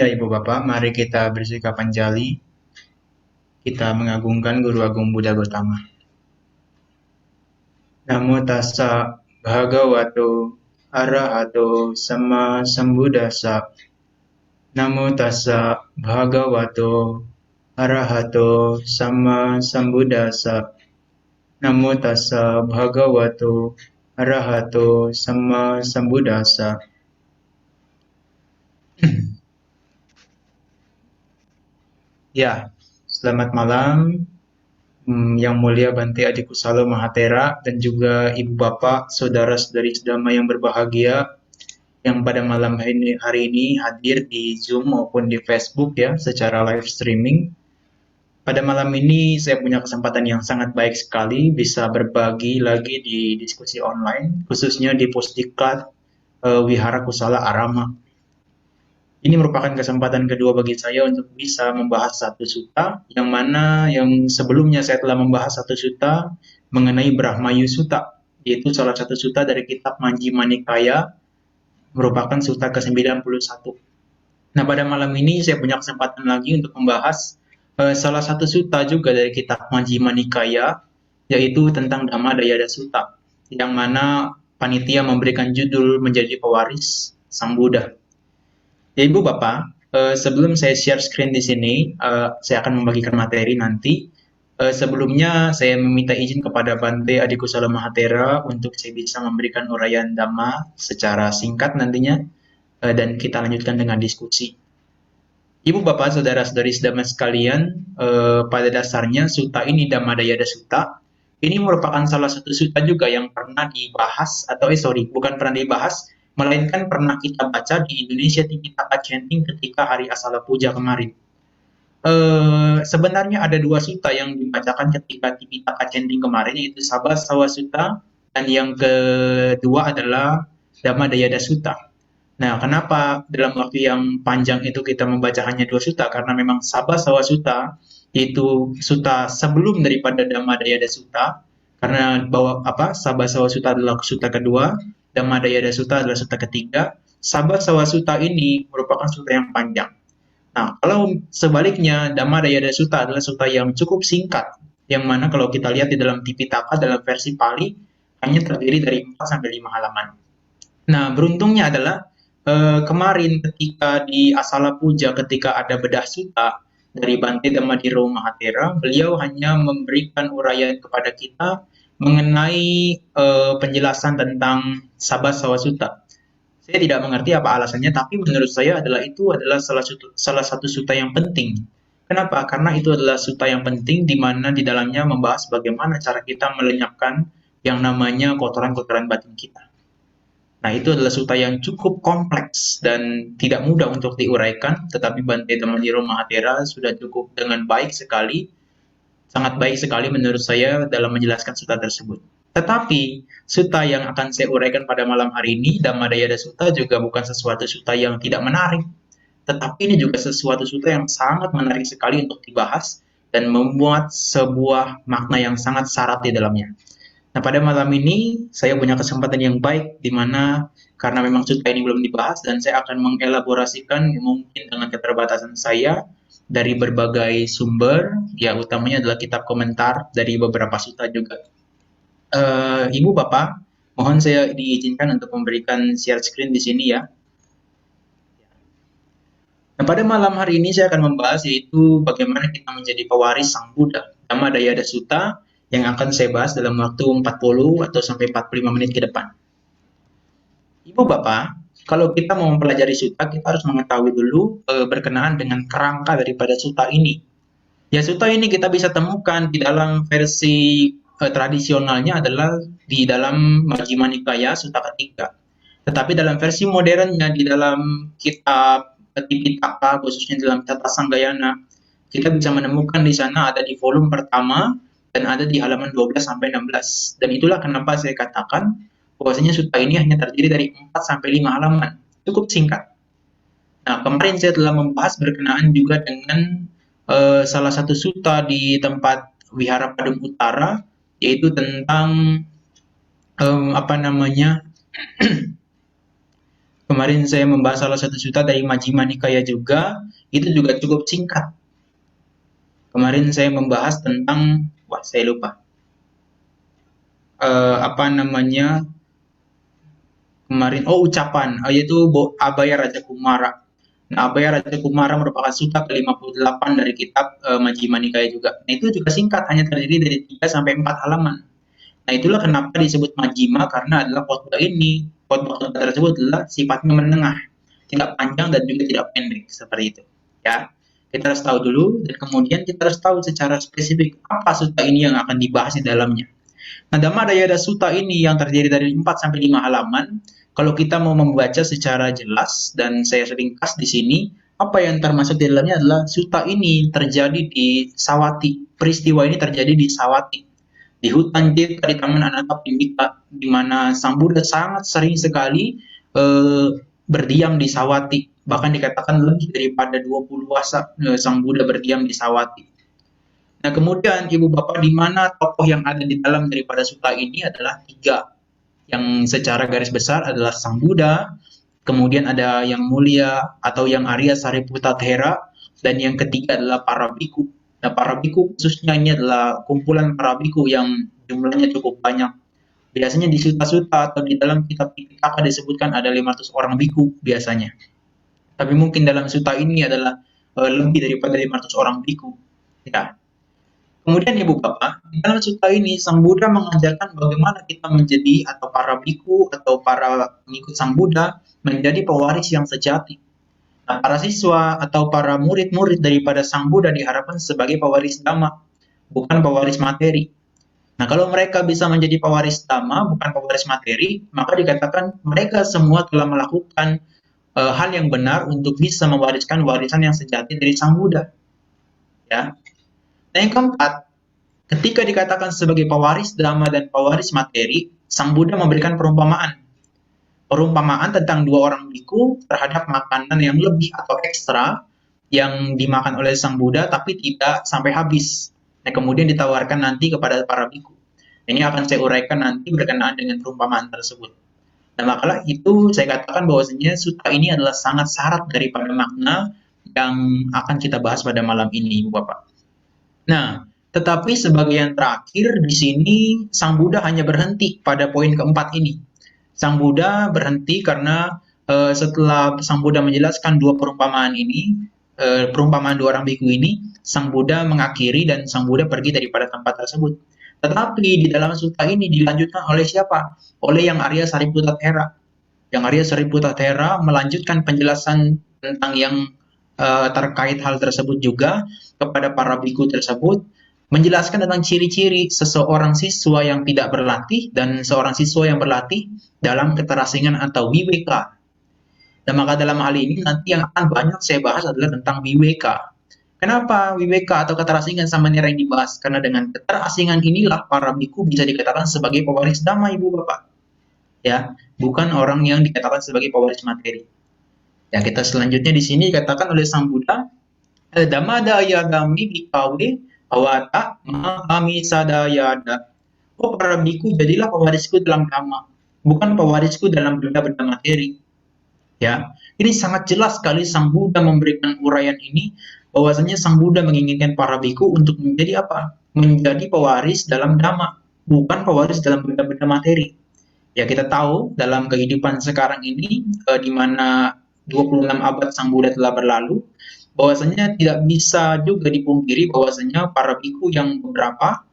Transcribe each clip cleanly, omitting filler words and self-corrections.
Ya, Ibu Bapak, mari kita bersikap anjali. Kita mengagungkan Guru Agung Buddha Gotama. Namo tassa bhagavato arahato sama sambuddhassa. Namo tassa bhagavato arahato sama sambuddhassa. Namo tassa bhagavato arahato sama sambuddhassa. Ya, selamat malam. Yang mulia Bante Adi Kusalo Mahatera dan juga Ibu Bapak, Saudara-saudari sedama yang berbahagia yang pada malam hari ini hadir di Zoom maupun di Facebook ya secara live streaming. Pada malam ini saya punya kesempatan yang sangat baik sekali bisa berbagi lagi di diskusi online, khususnya di Pusdiklat Wihara Kusala Arama. Ini merupakan kesempatan kedua bagi saya untuk bisa membahas satu sutta, yang mana yang sebelumnya saya telah membahas satu sutta mengenai Brahmayu Sutta, yaitu salah satu sutta dari kitab Majjhima Nikaya, merupakan sutta ke-91. Nah, pada malam ini saya punya kesempatan lagi untuk membahas salah satu sutta juga dari kitab Majjhima Nikaya, yaitu tentang Dhammadayada Sutta, yang mana panitia memberikan judul menjadi pewaris Sang Buddha. Ya, Ibu Bapak, sebelum saya share screen di sini, saya akan membagikan materi nanti. Sebelumnya saya meminta izin kepada Bante Adi Kusala Mahatera untuk saya bisa memberikan uraian Dhamma secara singkat nantinya, dan kita lanjutkan dengan diskusi. Ibu Bapak, Saudara-saudari sedama sekalian, pada dasarnya sutta ini Dhammadayada Sutta, ini merupakan salah satu sutta juga yang pernah dibahas, bukan pernah dibahas, melainkan pernah kita baca di Indonesia Tipitaka Chanting ketika hari Asala Puja kemarin. Sebenarnya ada dua sutta yang dibacakan ketika Tipitaka Chanting kemarin, yaitu Sabbasawa Sutta, dan yang kedua adalah Dhammadayada Sutta. Nah, kenapa dalam waktu yang panjang itu kita membaca hanya dua sutta? Karena memang Sabbasawa Sutta itu sutta sebelum daripada Dhammadayada Sutta. Karena Sabbasawa Sutta adalah sutta kedua, Dhammadayada Sutta adalah sutta ketiga. Sabbasawa Sutta ini merupakan sutta yang panjang. Nah, kalau sebaliknya Dhammadayada Sutta adalah sutta yang cukup singkat, yang mana kalau kita lihat di dalam Tipitaka dalam versi Pali hanya terdiri dari 4 sampai 5 halaman. Nah, beruntungnya adalah kemarin ketika di Asala Puja ketika ada bedah sutta dari Bante Dhammadhiro Mahatera, beliau hanya memberikan uraian kepada kita mengenai penjelasan tentang Sabbasawa Sutta. Saya tidak mengerti apa alasannya, tapi menurut saya itu adalah salah satu sutta yang penting. Kenapa? Karena itu adalah sutta yang penting di mana di dalamnya membahas bagaimana cara kita melenyapkan yang namanya kotoran-kotoran batin kita. Nah, itu adalah sutta yang cukup kompleks dan tidak mudah untuk diuraikan, tetapi Bante Dhammadhiro Mahatera sudah cukup dengan baik sekali, sangat baik sekali menurut saya dalam menjelaskan sutta tersebut. Tetapi, sutta yang akan saya uraikan pada malam hari ini, Dhammadayada Sutta, juga bukan sesuatu sutta yang tidak menarik, tetapi ini juga sesuatu sutta yang sangat menarik sekali untuk dibahas dan memuat sebuah makna yang sangat syarat di dalamnya. Nah, pada malam ini saya punya kesempatan yang baik di mana karena memang sutta ini belum dibahas dan saya akan mengelaborasikan mungkin dengan keterbatasan saya dari berbagai sumber, ya utamanya adalah kitab komentar dari beberapa sutta juga. Ibu Bapak, mohon saya diizinkan untuk memberikan share screen di sini ya. Nah, pada malam hari ini saya akan membahas yaitu bagaimana kita menjadi pewaris Sang Buddha, Dhammadayada Sutta, yang akan saya bahas dalam waktu 40 atau sampai 45 menit ke depan. Ibu Bapak, kalau kita mau mempelajari sutta, kita harus mengetahui dulu berkenaan dengan kerangka daripada sutta ini. Ya, sutta ini kita bisa temukan di dalam versi tradisionalnya adalah di dalam Majjhima Nikaya sutta ketiga. Tetapi dalam versi modernnya di dalam kitab Tipitaka, khususnya dalam Tata Sanggayana, kita bisa menemukan di sana ada di volume pertama dan ada di halaman 12 sampai 16. Dan itulah kenapa saya katakan bahwasanya sutta ini hanya terdiri dari 4 sampai 5 halaman. Cukup singkat. Nah, kemarin saya telah membahas berkenaan juga dengan salah satu sutta di tempat Wihara Padum Utara, yaitu tentang Kemarin saya membahas salah satu sutta dari Majjhima Nikaya juga, itu juga cukup singkat. Kemarin saya membahas tentang, wah saya lupa, apa namanya, kemarin, oh ucapan, yaitu Abhaya Raja Kumara. Nah, Abhaya Raja Kumara merupakan sutta ke-58 dari kitab Majjhima Nikaya juga. Nah, itu juga singkat, hanya terdiri dari 3 sampai 4 halaman. Nah, itulah kenapa disebut Majjhima, karena adalah khotbah tersebut adalah sifatnya menengah, tidak panjang dan juga tidak pendek seperti itu. Ya, kita harus tahu dulu dan kemudian kita harus tahu secara spesifik apa sutta ini yang akan dibahas di dalamnya. Nah, Dhammadayada Sutta ini yang terdiri dari 4 sampai 5 halaman, kalau kita mau membaca secara jelas dan saya ringkas di sini, apa yang termasuk di dalamnya adalah sutta ini terjadi di Sawati. Peristiwa ini terjadi di Sawati, di hutan Jeta di Taman Anathapindika, di mana Sang Buddha sangat sering sekali berdiam di Sawati. Bahkan dikatakan lebih daripada 20 wasa Sang Buddha berdiam di Sawati. Nah, kemudian Ibu Bapak, di mana tokoh yang ada di dalam daripada sutta ini adalah 3. Yang secara garis besar adalah Sang Buddha, kemudian ada yang mulia atau yang Arya Sariputta Thera, dan yang ketiga adalah para biku. Nah, para biku khususnya ini adalah kumpulan para biku yang jumlahnya cukup banyak. Biasanya di sutta-sutta atau di dalam kitab Tipitaka disebutkan ada 500 orang biku biasanya. Tapi mungkin dalam sutta ini adalah lebih daripada 500 orang biku. Ya. Kemudian Ibu Bapak, di dalam sutta ini Sang Buddha mengajarkan bagaimana kita menjadi atau para biku atau para pengikut Sang Buddha menjadi pewaris yang sejati. Nah, para siswa atau para murid-murid daripada Sang Buddha diharapkan sebagai pewaris Dhamma, bukan pewaris materi. Nah, kalau mereka bisa menjadi pewaris Dhamma, bukan pewaris materi, maka dikatakan mereka semua telah melakukan hal yang benar untuk bisa mewariskan warisan yang sejati dari Sang Buddha. Ya. Nah, yang keempat, ketika dikatakan sebagai pewaris Dhamma dan pewaris materi, Sang Buddha memberikan perumpamaan. Perumpamaan tentang 2 orang biku terhadap makanan yang lebih atau ekstra yang dimakan oleh Sang Buddha tapi tidak sampai habis. Nah, kemudian ditawarkan nanti kepada para biku. Ini akan saya uraikan nanti berkenaan dengan perumpamaan tersebut. Nah, makalah itu saya katakan bahwasanya sutta ini adalah sangat syarat daripada makna yang akan kita bahas pada malam ini, Ibu Bapak. Nah, tetapi sebagian terakhir di sini Sang Buddha hanya berhenti pada poin keempat ini. Sang Buddha berhenti karena setelah Sang Buddha menjelaskan 2 perumpamaan ini, perumpamaan 2 orang biku ini, Sang Buddha mengakhiri dan Sang Buddha pergi daripada tempat tersebut. Tetapi di dalam sutta ini dilanjutkan oleh siapa? Oleh yang Arya Sariputta Thera. Yang Arya Sariputta Thera melanjutkan penjelasan tentang yang terkait hal tersebut juga kepada para biku tersebut, menjelaskan tentang ciri-ciri seseorang siswa yang tidak berlatih dan seorang siswa yang berlatih dalam keterasingan atau wiweka. Dan maka dalam hal ini nanti yang akan banyak saya bahas adalah tentang wiweka. Kenapa wiweka atau keterasingan sama nira yang dibahas? Karena dengan keterasingan inilah para biku bisa dikatakan sebagai pewaris Dhamma, Ibu Bapak. Ya, bukan orang yang dikatakan sebagai pewaris materi. Ya, kita selanjutnya di sini dikatakan oleh Sang Buddha, Dhammadayadami bikawe awata mahami sadayada. Oh, para biku, jadilah pewarisku dalam dhamma, bukan pewarisku dalam benda-benda materi. Ya, ini sangat jelas sekali Sang Buddha memberikan uraian ini, bahwasanya Sang Buddha menginginkan para biku untuk menjadi apa? Menjadi pewaris dalam dhamma, bukan pewaris dalam benda-benda materi. Ya, kita tahu dalam kehidupan sekarang ini, di mana 26 abad Sang Buddha telah berlalu, bahwasanya tidak bisa juga dipungkiri bahwasanya para biku yang beberapa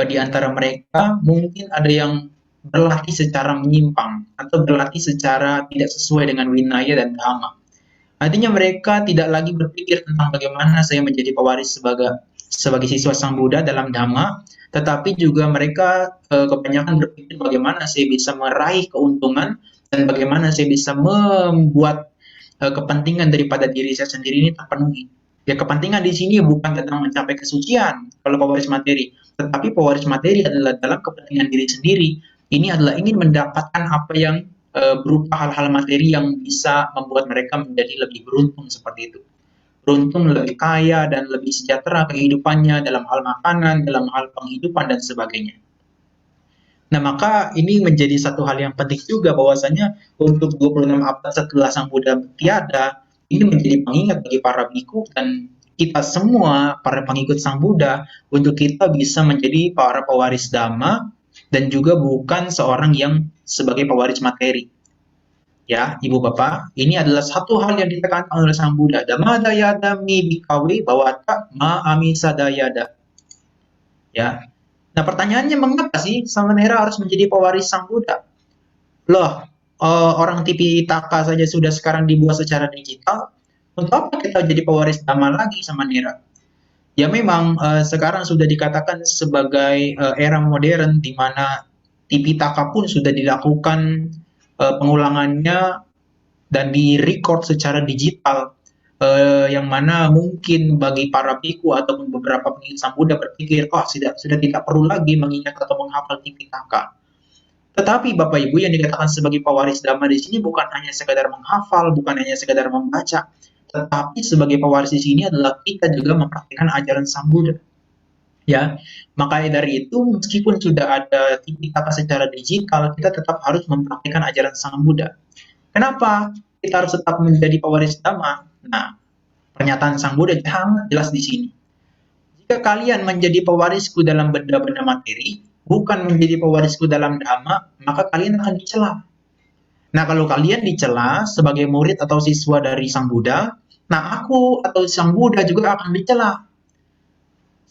di antara mereka mungkin ada yang berlatih secara menyimpang atau berlatih secara tidak sesuai dengan winaya dan dhamma. Artinya mereka tidak lagi berpikir tentang bagaimana saya menjadi pewaris sebagai siswa Sang Buddha dalam dhamma, tetapi juga mereka kebanyakan berpikir bagaimana saya bisa meraih keuntungan dan bagaimana saya bisa membuat kepentingan daripada diri saya sendiri ini terpenuhi. Ya, kepentingan di sini bukan tentang mencapai kesucian kalau pewaris materi, tetapi pewaris materi adalah dalam kepentingan diri sendiri. Ini adalah ingin mendapatkan apa yang berupa hal-hal materi yang bisa membuat mereka menjadi lebih beruntung seperti itu. Beruntung, lebih kaya, dan lebih sejahtera kehidupannya dalam hal makanan, dalam hal penghidupan, dan sebagainya. Nah, maka ini menjadi satu hal yang penting juga bahwasanya untuk 26 abad setelah Sang Buddha tiada, ini menjadi pengingat bagi para biku dan kita semua, para pengikut Sang Buddha, untuk kita bisa menjadi para pewaris Dhamma dan juga bukan seorang yang sebagai pewaris materi. Ya, Ibu Bapak, ini adalah satu hal yang ditekankan oleh Sang Buddha. Dhamma dayada mi bikawe bawata ma amisa dayada. Ya. Nah, pertanyaannya mengapa sih Samanera harus menjadi pewaris Sang Buddha? Loh, orang Tipitaka saja sudah sekarang dibuat secara digital. Untuk apa kita jadi pewaris Dhamma lagi Samanera? Ya memang sekarang sudah dikatakan sebagai era modern di mana Tipitaka pun sudah dilakukan pengulangannya dan di-record secara digital, yang mana mungkin bagi para biku ataupun beberapa pengikut Sang Buddha berpikir, oh sudah tidak perlu lagi mengingat atau menghafal Tipitaka. Tetapi Bapak Ibu yang dikatakan sebagai pewaris Dhamma di sini bukan hanya sekadar menghafal, bukan hanya sekadar membaca, tetapi sebagai pewaris di sini adalah kita juga mempraktikkan ajaran Sang Buddha. Ya, makanya dari itu meskipun sudah ada Tipitaka secara digital, kita tetap harus mempraktikkan ajaran Sang Buddha. Kenapa kita harus tetap menjadi pewaris Dhamma? Nah, pernyataan Sang Buddha sangat jelas di sini. Jika kalian menjadi pewarisku dalam benda-benda materi, bukan menjadi pewarisku dalam Dhamma, maka kalian akan dicela. Nah, kalau kalian dicela sebagai murid atau siswa dari Sang Buddha, nah aku atau Sang Buddha juga akan dicela.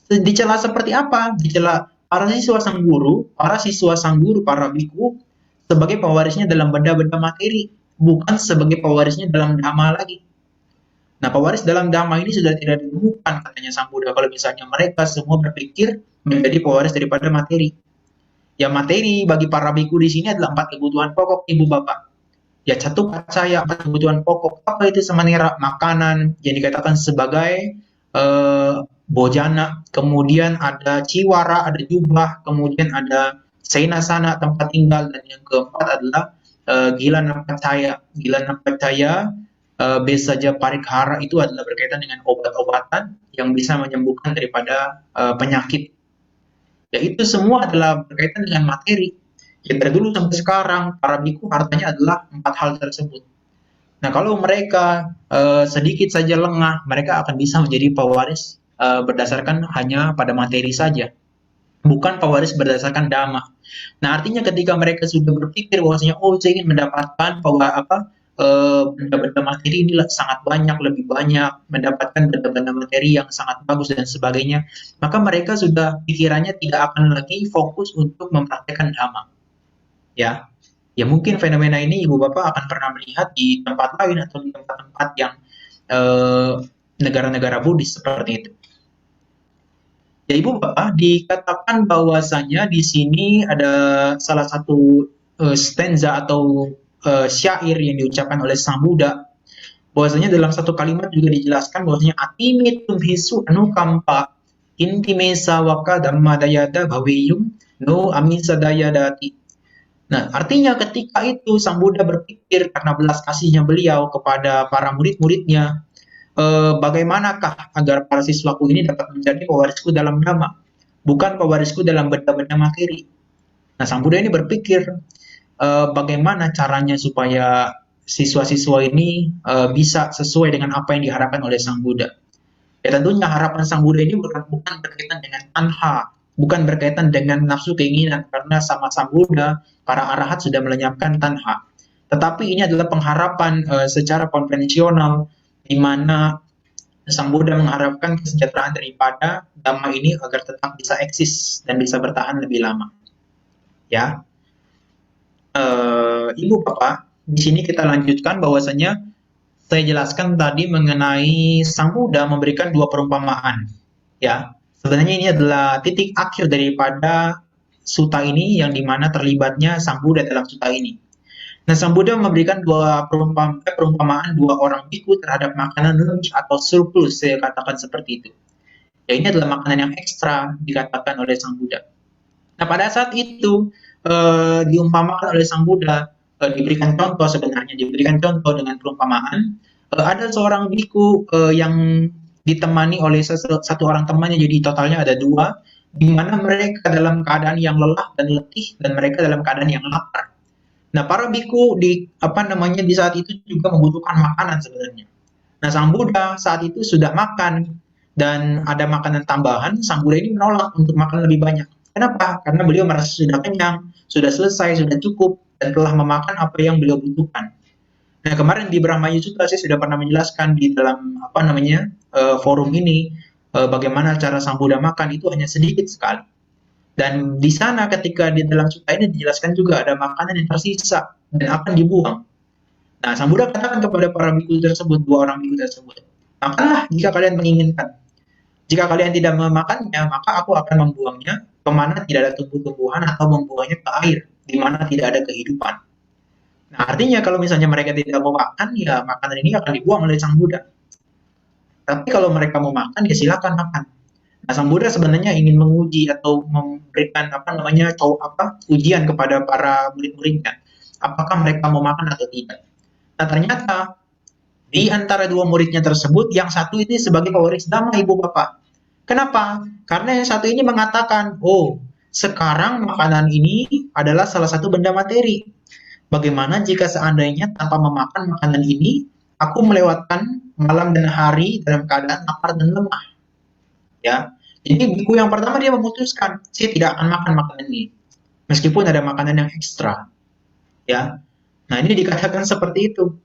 Dicela seperti apa? Dicela para siswa Sang Guru, para biku sebagai pewarisnya dalam benda-benda materi, bukan sebagai pewarisnya dalam Dhamma lagi. Nah, pewaris dalam Dhamma ini sudah tidak ditemukan, katanya Sang Buddha, kalau misalnya mereka semua berpikir menjadi pewaris daripada materi. Ya, materi bagi para biku di sini adalah 4 kebutuhan pokok, Ibu Bapak. Ya, satu percaya 4 kebutuhan pokok. Apa itu Samanera? Makanan yang dikatakan sebagai bojana, kemudian ada ciwara, ada jubah, kemudian ada senasana, tempat tinggal, dan yang keempat adalah gila napacaya. Gila napacaya saja parikhara itu adalah berkaitan dengan obat-obatan yang bisa menyembuhkan daripada penyakit. Ya itu semua adalah berkaitan dengan materi. Yang dari dulu sampai sekarang para biku hartanya adalah 4 hal tersebut. Nah kalau mereka sedikit saja lengah, mereka akan bisa menjadi pewaris berdasarkan hanya pada materi saja, bukan pewaris berdasarkan dhamma. Nah artinya ketika mereka sudah berpikir bahwasanya saya ingin mendapatkan benda-benda materi ini sangat banyak, lebih banyak, mendapatkan benda-benda materi yang sangat bagus dan sebagainya, maka mereka sudah pikirannya tidak akan lagi fokus untuk mempraktekkan dhamma. Ya, ya mungkin fenomena ini Ibu Bapak akan pernah melihat di tempat lain atau di tempat-tempat yang negara-negara Buddhis seperti itu. Ya Ibu Bapak, dikatakan bahwasanya di sini ada salah satu stanza atau syair yang diucapkan oleh Sang Buddha, bahwasanya dalam satu kalimat juga dijelaskan bahwasanya atimitum hisu anukampa intimesa waka dhammadayada bhaveyum no amisa dayadati. Nah, artinya ketika itu Sang Buddha berpikir karena belas kasihnya beliau kepada para murid-muridnya, bagaimanakah agar para siswaku ini dapat menjadi pewarisku dalam dhamma, bukan pewarisku dalam benda-benda materi. Nah, Sang Buddha ini berpikir bagaimana caranya supaya siswa-siswa ini bisa sesuai dengan apa yang diharapkan oleh Sang Buddha. Ya tentunya harapan Sang Buddha ini bukan berkaitan dengan tanha, bukan berkaitan dengan nafsu keinginan, karena sama Sang Buddha, para arahat sudah melenyapkan tanha. Tetapi ini adalah pengharapan secara konvensional, di mana Sang Buddha mengharapkan kesejahteraan daripada dhamma ini agar tetap bisa eksis dan bisa bertahan lebih lama. Ya, Ibu Bapak, di sini kita lanjutkan bahwasanya saya jelaskan tadi mengenai Sang Buddha memberikan 2 perumpamaan. Ya, sebenarnya ini adalah titik akhir daripada sutta ini yang dimana terlibatnya Sang Buddha dalam sutta ini. Nah, Sang Buddha memberikan 2 perumpamaan 2 orang biku terhadap makanan lunch atau surplus, saya katakan seperti itu. Ya, ini adalah makanan yang ekstra dikatakan oleh Sang Buddha. Nah, pada saat itu diumpamakan oleh Sang Buddha, diberikan contoh dengan perumpamaan, ada seorang biku yang ditemani oleh satu orang temannya, jadi totalnya ada 2. di mana mereka dalam keadaan yang lelah dan letih dan mereka dalam keadaan yang lapar. Nah, para biku di saat itu juga membutuhkan makanan sebenarnya. Nah, Sang Buddha saat itu sudah makan dan ada makanan tambahan, Sang Buddha ini menolak untuk makan lebih banyak. Kenapa? Karena beliau merasa sudah kenyang, sudah selesai, sudah cukup, dan telah memakan apa yang beliau butuhkan. Nah, kemarin di Brahmaya Sutra saya sudah pernah menjelaskan di dalam forum ini bagaimana cara Sang Buddha makan itu hanya sedikit sekali. Dan di sana ketika di dalam sutra ini dijelaskan juga ada makanan yang tersisa dan akan dibuang. Nah, Sang Buddha katakan kepada para biku tersebut, dua orang biku tersebut, makanlah jika kalian menginginkan. Jika kalian tidak memakannya, maka aku akan membuangnya kemana tidak ada tumbuh-tumbuhan atau membuangnya ke air, di mana tidak ada kehidupan. Nah, artinya kalau misalnya mereka tidak mau makan, ya makanan ini akan dibuang oleh Sang Buddha. Tapi kalau mereka mau makan, ya silakan makan. Nah, Sang Buddha sebenarnya ingin menguji atau memberikan ujian kepada para murid-muridnya. Apakah mereka mau makan atau tidak. Nah, ternyata di antara dua muridnya tersebut, yang satu ini sebagai pewaris dhamma, Ibu Bapak. Kenapa? Karena yang satu ini mengatakan, oh, sekarang makanan ini adalah salah satu benda materi. Bagaimana jika seandainya tanpa memakan makanan ini, aku melewatkan malam dan hari dalam keadaan lapar dan lemah. Ya, jadi biku yang pertama dia memutuskan, saya tidak akan makan makanan ini, meskipun ada makanan yang ekstra. Ya, nah ini dikatakan seperti itu,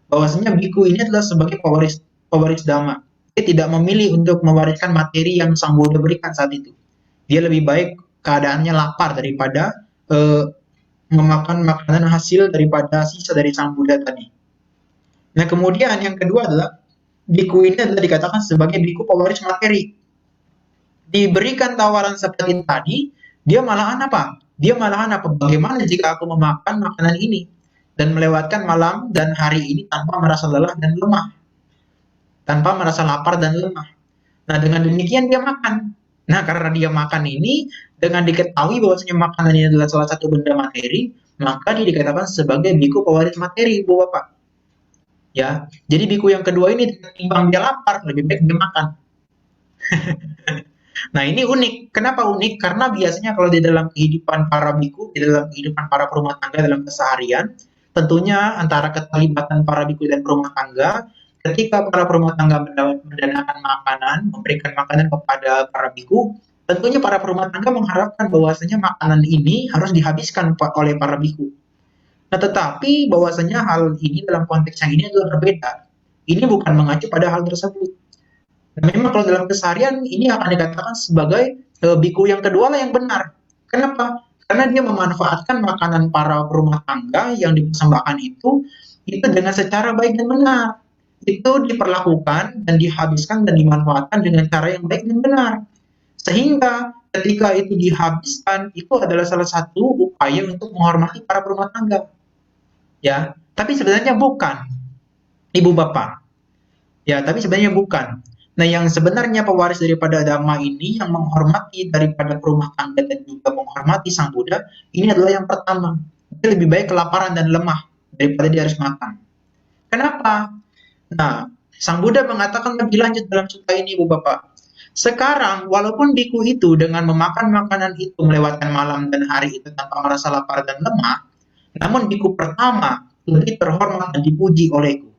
bahwasanya biku ini adalah sebagai pewaris dhamma. Dia tidak memilih untuk mewariskan materi yang Sang Buddha berikan saat itu. Dia lebih baik keadaannya lapar daripada memakan makanan hasil daripada sisa dari Sang Buddha tadi. Nah, kemudian yang kedua adalah biku ini adalah dikatakan sebagai biku pewaris materi. Diberikan tawaran seperti tadi, dia malahan apa? Bagaimana jika aku memakan makanan ini dan melewatkan malam dan hari ini tanpa merasa lelah dan lemah, tanpa merasa lapar dan lemah. Nah, dengan demikian dia makan. Nah, karena dia makan ini, dengan diketahui bahwasanya makanan ini adalah salah satu benda materi, maka dia dikatakan sebagai biku pewaris materi, Ibu Bapak. Ya, jadi biku yang kedua ini timbang dia lapar, lebih baik dia makan. Nah, ini unik. Kenapa unik? Karena biasanya kalau di dalam kehidupan para biku, di dalam kehidupan para perumah tangga dalam keseharian, tentunya antara keterlibatan para biku dan perumah tangga, ketika para perumah tangga mendanaan makanan, memberikan makanan kepada para biku, tentunya para perumah tangga mengharapkan bahwasanya makanan ini harus dihabiskan oleh para biku. Nah, tetapi bahwasanya hal ini dalam konteks yang ini adalah berbeda. Ini bukan mengacu pada hal tersebut. Nah, memang kalau dalam keseharian ini akan dikatakan sebagai biku yang kedua lah yang benar. Kenapa? Karena dia memanfaatkan makanan para perumah tangga yang dipersembahkan itu dengan secara baik dan benar. Itu diperlakukan dan dihabiskan dan dimanfaatkan dengan cara yang baik dan benar. Sehingga ketika itu dihabiskan, itu adalah salah satu upaya untuk menghormati para perumah tangga. Ya, tapi sebenarnya bukan, Ibu Bapak. Ya, tapi sebenarnya bukan. Nah, yang sebenarnya pewaris daripada dhamma ini yang menghormati daripada perumah tangga dan juga menghormati Sang Buddha, ini adalah yang pertama. Dia lebih baik kelaparan dan lemah daripada dia harus makan. Kenapa? Nah, Sang Buddha mengatakan lebih lanjut dalam sutra ini, Ibu Bapak. Sekarang, walaupun biku itu dengan memakan makanan itu melewatkan malam dan hari itu tanpa merasa lapar dan lemah, namun biku pertama lebih terhormat dan dipuji olehku.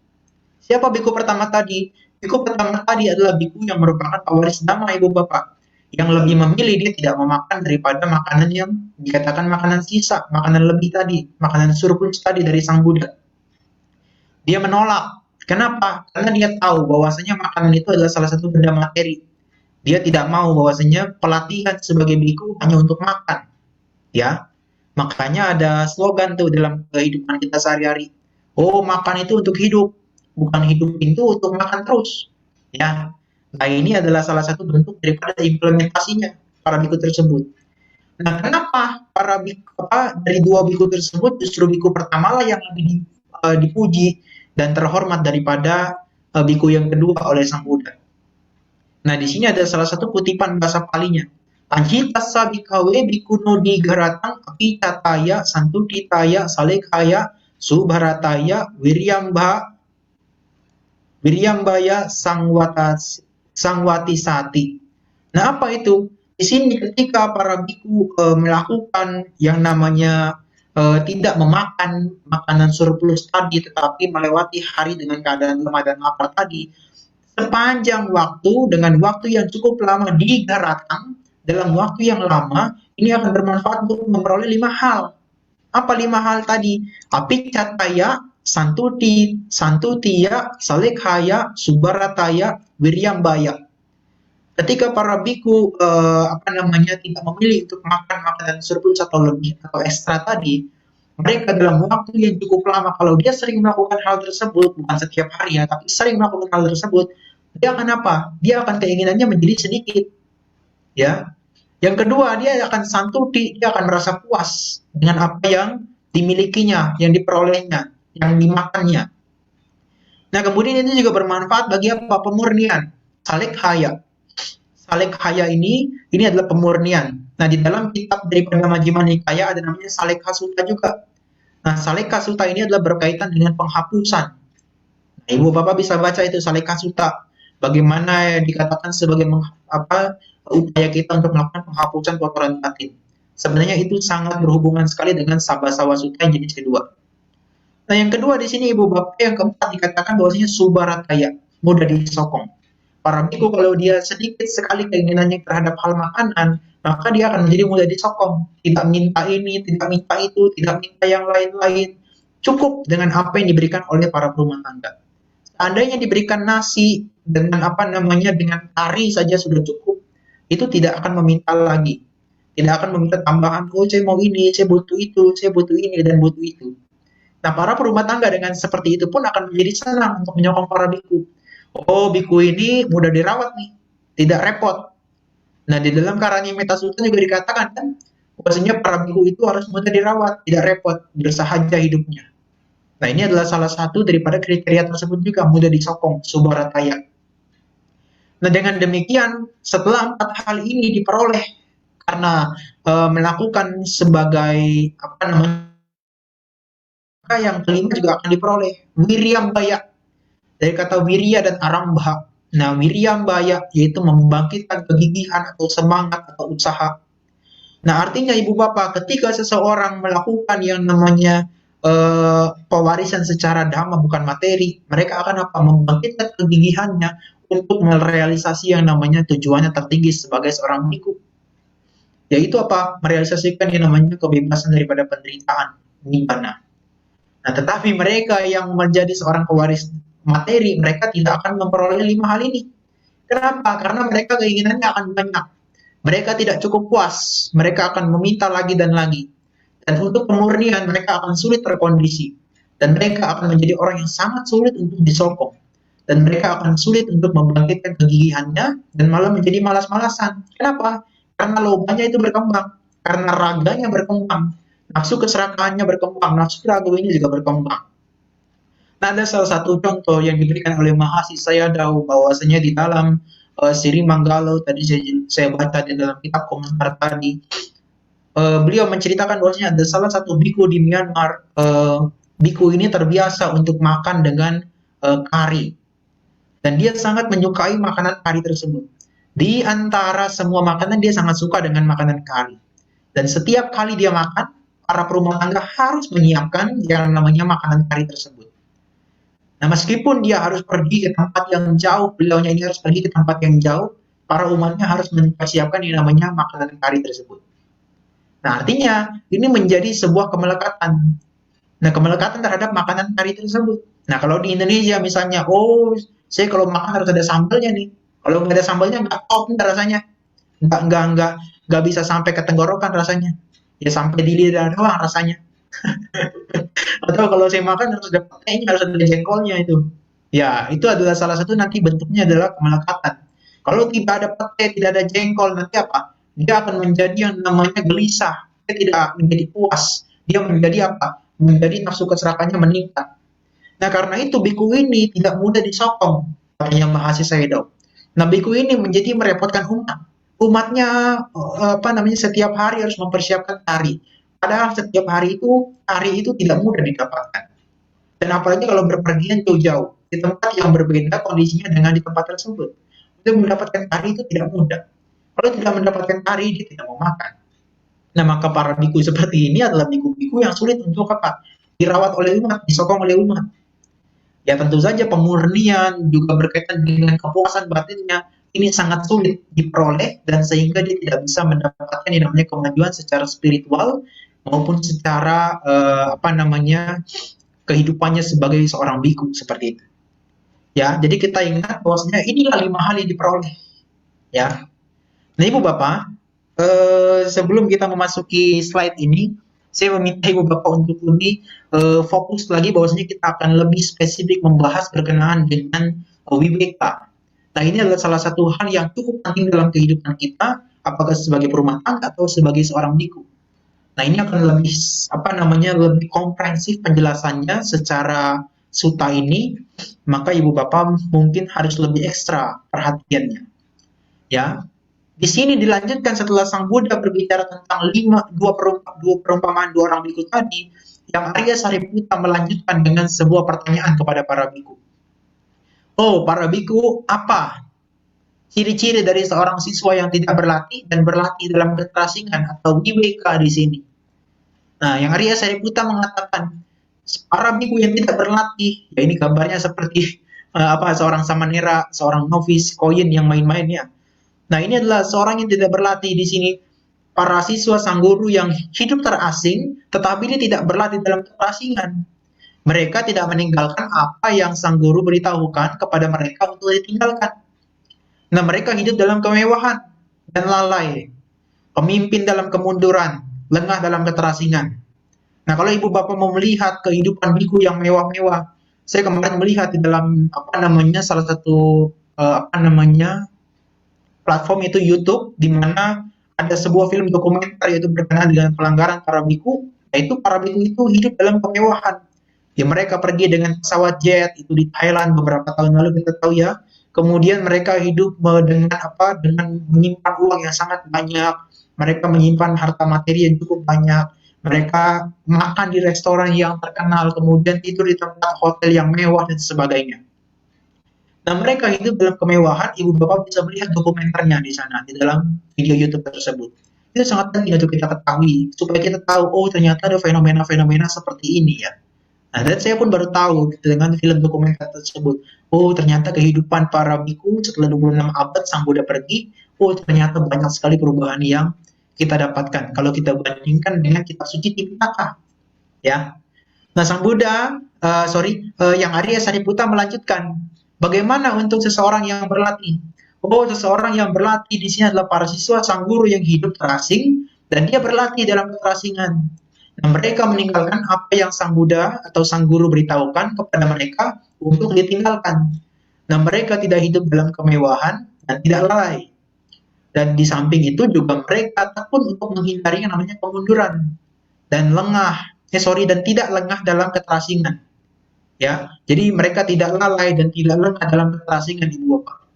Siapa biku pertama tadi? Biku pertama tadi adalah biku yang merupakan pewaris dhamma, Ibu Bapak, yang lebih memilih dia tidak memakan daripada makanan yang dikatakan makanan sisa, makanan lebih tadi, makanan surplus tadi dari Sang Buddha. Dia menolak. Kenapa? Karena dia tahu bahwasanya makanan itu adalah salah satu benda materi. Dia tidak mau bahwasanya pelatihan sebagai biku hanya untuk makan. Ya, makanya ada slogan tuh dalam kehidupan kita sehari-hari. Oh, makan itu untuk hidup, bukan hidup itu untuk makan terus. Ya, nah ini adalah salah satu bentuk daripada implementasinya para biku tersebut. Nah, kenapa dari dua biku tersebut justru biku pertama lah yang lebih dipuji dan terhormat daripada biku yang kedua oleh Sang Buddha. Nah, di sini ada salah satu kutipan bahasa Palinya. Anjitassa bikawe bikuno digaratang apitataya santutitaya salekaya subharataya wiryambaya sangwati sati. Nah, apa itu? Di sini ketika para biku melakukan yang namanya tidak memakan makanan surplus tadi, tetapi melewati hari dengan keadaan lemah dan lapar tadi, sepanjang waktu dengan waktu yang cukup lama di daratan, dalam waktu yang lama, ini akan bermanfaat untuk memperoleh 5 hal. Apa 5 hal tadi? Apicataya, Santutia, Salekhaya, Subarataya, Wiryambaya. Ketika para biku tidak memilih untuk makan makanan surplus atau lebih atau ekstra tadi, mereka dalam waktu yang cukup lama, kalau dia sering melakukan hal tersebut, bukan setiap hari ya, tapi sering melakukan hal tersebut, dia akan apa? Dia akan keinginannya menjadi sedikit, ya. Yang kedua, dia akan santuti, dia akan merasa puas dengan apa yang dimilikinya, yang diperolehnya, yang dimakannya. Nah, kemudian itu juga bermanfaat bagi apa? Pemurnian. Salekhaya. Salekhaya ini adalah pemurnian. Nah, di dalam kitab daripada Majjhima Nikaya ada namanya Salekha Sutta juga. Nah, Salekha Sutta ini adalah berkaitan dengan penghapusan. Nah, Ibu Bapak bisa baca itu Salekha Sutta. Bagaimana dikatakan sebagai upaya kita untuk melakukan penghapusan kotoran batin. Sebenarnya itu sangat berhubungan sekali dengan Sabbasawa Sutta yang jenis kedua. Nah, yang kedua di sini Ibu Bapak, yang keempat dikatakan bahwasanya Subarataya, mudah disokong. Para biku kalau dia sedikit sekali keinginannya terhadap hal makanan, maka dia akan menjadi mudah disokong. Tidak minta ini, tidak minta itu, tidak minta yang lain-lain. Cukup dengan apa yang diberikan oleh para perumah tangga. Seandainya diberikan nasi dengan dengan kari saja sudah cukup, itu tidak akan meminta lagi. Tidak akan meminta tambahan, oh saya mau ini, saya butuh itu, saya butuh ini, dan butuh itu. Nah, para perumah tangga dengan seperti itu pun akan menjadi senang untuk menyokong para biku. Oh, biku ini mudah dirawat nih, tidak repot. Nah, di dalam Karanyameta Sutta juga dikatakan kan, bahwasanya para biku itu harus mudah dirawat, tidak repot, bersahaja hidupnya. Nah, ini adalah salah satu daripada kriteria tersebut juga, mudah disokong, Subarataya. Nah, dengan demikian, setelah 4 hal ini diperoleh karena melakukan sebagai maka yang kelima juga akan diperoleh Wiryambaya. Dari kata wirya dan arambha. Nah, wiryambaya yaitu membangkitkan kegigihan atau semangat atau usaha. Nah, artinya Ibu Bapak, ketika seseorang melakukan yang namanya pewarisan secara dhamma bukan materi, mereka akan membangkitkan kegigihannya untuk merealisasi yang namanya tujuannya tertinggi sebagai seorang biku. Yaitu merealisasikan yang namanya kebebasan daripada penderitaan, nibbana. Nah, tetapi mereka yang menjadi seorang pewaris materi, mereka tidak akan memperoleh 5 hal ini. Kenapa? Karena mereka keinginannya akan banyak. Mereka tidak cukup puas. Mereka akan meminta lagi dan lagi. Dan untuk pemurnian, mereka akan sulit terkondisi. Dan mereka akan menjadi orang yang sangat sulit untuk disokong. Dan mereka akan sulit untuk membangkitkan kegigihannya dan malah menjadi malas-malasan. Kenapa? Karena lobanya itu berkembang. Karena raganya berkembang. Nafsu keserakahannya berkembang. Nafsu raganya juga berkembang. Nah, ada salah satu contoh yang diberikan oleh Mahasi Sayadaw bahwasanya di dalam Siri Manggalo tadi saya baca di dalam kitab komentar tadi, beliau menceritakan bahwasanya ada salah satu biku di Myanmar. Biku ini terbiasa untuk makan dengan kari, dan dia sangat menyukai makanan kari tersebut. Di antara semua makanan dia sangat suka dengan makanan kari, dan setiap kali dia makan, para perumah tangga harus menyiapkan yang namanya makanan kari tersebut. Nah, meskipun dia harus pergi ke tempat yang jauh, beliaunya ini harus pergi ke tempat yang jauh, para umatnya harus mempersiapkan yang namanya makanan kari tersebut. Nah, artinya ini menjadi sebuah kemelekatan. Nah, kemelekatan terhadap makanan kari tersebut. Nah, kalau di Indonesia misalnya, oh, saya kalau makan harus ada sambalnya nih. Kalau nggak ada sambalnya nggak top rasanya. Nggak bisa sampai ke tenggorokan rasanya. Ya sampai di lidah doang rasanya. Atau kalau saya makan harus ada petainya, harus ada jengkolnya itu. Ya, itu adalah salah satu nanti bentuknya adalah kemelekatan. Kalau tidak ada petai, tidak ada jengkol, nanti apa? Dia akan menjadi yang namanya gelisah. Dia tidak menjadi puas. Dia menjadi menjadi nafsu keserakahannya meningkat. Nah, karena itu biku ini tidak mudah disokong, katanya Mahasi Sayadaw. Nah, biku ini menjadi merepotkan umat. Umatnya setiap hari harus mempersiapkan tari. Padahal setiap hari itu tidak mudah didapatkan. Dan apalagi kalau berpergian jauh-jauh di tempat yang berbeda kondisinya dengan di tempat tersebut. Untuk mendapatkan tari itu tidak mudah. Kalau tidak mendapatkan ari, dia tidak mau makan. Nah, maka para biku seperti ini adalah biku-biku yang sulit untuk apa? Dirawat oleh umat, disokong oleh umat. Ya tentu saja pemurnian juga berkaitan dengan kepuasan batinnya ini sangat sulit diperoleh dan sehingga dia tidak bisa mendapatkan yang namanya kemajuan secara spiritual maupun secara apa namanya kehidupannya sebagai seorang biku seperti itu. Ya, jadi kita ingat bahwasanya inilah 5 hal yang diperoleh. Ya, nah ibu bapak, sebelum kita memasuki slide ini, saya meminta ibu bapak untuk lebih fokus lagi bahwasanya kita akan lebih spesifik membahas berkenaan dengan WBK. Nah ini adalah salah satu hal yang cukup penting dalam kehidupan kita, apakah sebagai perumah tangga atau sebagai seorang biku. Nah ini akan lebih apa namanya lebih komprehensif penjelasannya secara suta ini, maka ibu bapak mungkin harus lebih ekstra perhatiannya. Ya, di sini dilanjutkan setelah Sang Buddha berbicara tentang dua perumpamaan dua orang biku tadi, yang Arya Sariputa melanjutkan dengan sebuah pertanyaan kepada para biku. Oh, para biku, apa ciri-ciri dari seorang siswa yang tidak berlatih dan berlatih dalam keterasingan atau IWK di sini? Nah, yang Arya Sariputa mengatakan, para biku yang tidak berlatih, ya ini gambarnya seperti seorang samanera, seorang novice, koin yang main-main ya. Nah, ini adalah seorang yang tidak berlatih di sini. Para siswa sang guru yang hidup terasing, tetapi dia tidak berlatih dalam keterasingan. Mereka tidak meninggalkan apa yang sang guru beritahukan kepada mereka untuk ditinggalkan. Nah, mereka hidup dalam kemewahan dan lalai. Pemimpin dalam kemunduran, lengah dalam keterasingan. Nah, kalau ibu bapak mau melihat kehidupan biku yang mewah-mewah, saya kemarin melihat di dalam salah satu platform itu YouTube, di mana ada sebuah film dokumenter yaitu berkenaan dengan pelanggaran para biku, yaitu para biku itu hidup dalam kemewahan. Ya, mereka pergi dengan pesawat jet itu di Thailand beberapa tahun lalu kita tahu ya. Kemudian mereka hidup dengan menyimpan uang yang sangat banyak. Mereka menyimpan harta materi yang cukup banyak. Mereka makan di restoran yang terkenal, kemudian tidur di tempat hotel yang mewah dan sebagainya. Nah, mereka hidup dalam kemewahan, ibu bapak bisa melihat dokumenternya di sana, di dalam video YouTube tersebut. Itu sangat penting untuk kita ketahui, supaya kita tahu, oh ternyata ada fenomena-fenomena seperti ini ya. Nah, dan saya pun baru tahu dengan film dokumenter tersebut, oh ternyata kehidupan para biku setelah 26 abad Sang Buddha pergi, oh ternyata banyak sekali perubahan yang kita dapatkan kalau kita bandingkan dengan kitab suci Tipitaka. Ya. Nah, Sang Buddha, yang Arya Sariputa melanjutkan, bagaimana untuk seseorang yang berlatih? Oh, seseorang yang berlatih di sini adalah para siswa sang guru yang hidup terasing dan dia berlatih dalam keterasingan. Nah, mereka meninggalkan apa yang sang Buddha atau sang guru beritahukan kepada mereka untuk ditinggalkan. Nah, mereka tidak hidup dalam kemewahan dan tidak lalai. Dan di samping itu juga mereka tekun untuk menghindari yang namanya kemunduran dan dan tidak lengah dalam keterasingan. Ya, jadi mereka tidak lalai dan tidak lengah dalam keterasingan ibu bapak.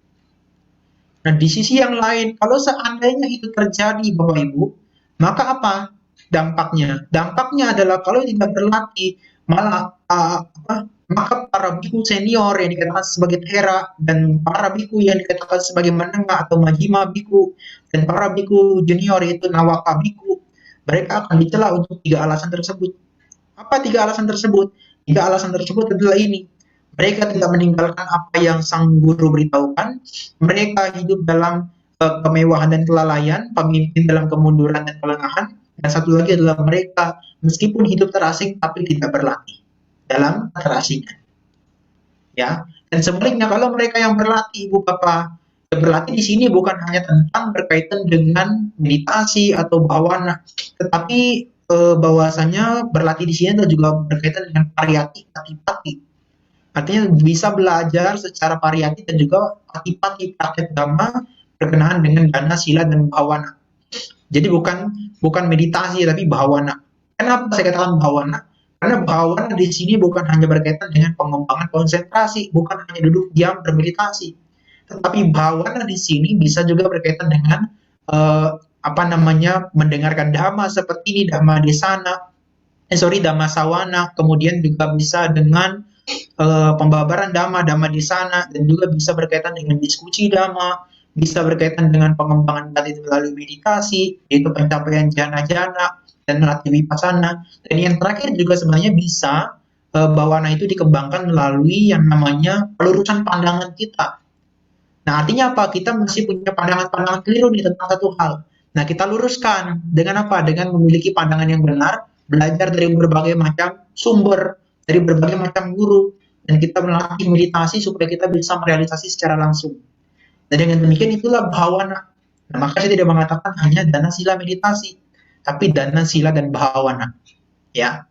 Nah, di sisi yang lain, kalau seandainya itu terjadi bapak ibu, maka apa dampaknya? Dampaknya adalah kalau tidak berlatih, malah maka para biku senior yang dikatakan sebagai tera dan para biku yang dikatakan sebagai menengah atau majima biku dan para biku junior yaitu nawaka biku, mereka akan dicela untuk 3 alasan tersebut. Apa 3 alasan tersebut? 3 alasan tersebut adalah ini. Mereka tidak meninggalkan apa yang sang guru beritahukan. Mereka hidup dalam kemewahan dan kelalaian, pemimpin dalam kemunduran dan kelengahan. Dan satu lagi adalah mereka meskipun hidup terasing tapi tidak berlatih dalam terasingan. Ya. Dan sebaliknya kalau mereka yang berlatih ibu bapak, berlatih di sini bukan hanya tentang berkaitan dengan meditasi atau bhawana, tetapi bahwasanya berlatih di sini juga berkaitan dengan pariyati, pati-pati. Artinya bisa belajar secara pariyati dan juga pati-pati praktek dhamma berkenaan dengan dana, sila, dan bhawana. Jadi bukan meditasi tapi bhawana. Kenapa saya katakan bhawana? Karena bhawana di sini bukan hanya berkaitan dengan pengembangan konsentrasi, bukan hanya duduk diam bermeditasi. Tetapi bhawana di sini bisa juga berkaitan dengan mendengarkan dhamma seperti ini, dhamma desana, dhamma sawana, kemudian juga bisa dengan pembabaran dhamma di sana dan juga bisa berkaitan dengan diskusi dhamma, bisa berkaitan dengan pengembangan batin melalui meditasi, yaitu pencapaian jana-jana dan melatih vipassana. Dan yang terakhir juga sebenarnya bisa bawana itu dikembangkan melalui yang namanya pelurusan pandangan kita. Nah, artinya apa? Kita masih punya pandangan-pandangan keliru nih tentang satu hal. Nah, kita luruskan dengan apa? Dengan memiliki pandangan yang benar, belajar dari berbagai macam sumber, dari berbagai macam guru, dan kita melatih meditasi supaya kita bisa merealisasi secara langsung. Dan dengan demikian itulah bhawana. Nah, maka saya tidak mengatakan hanya dana sila meditasi, tapi dana sila dan bhawana. Ya.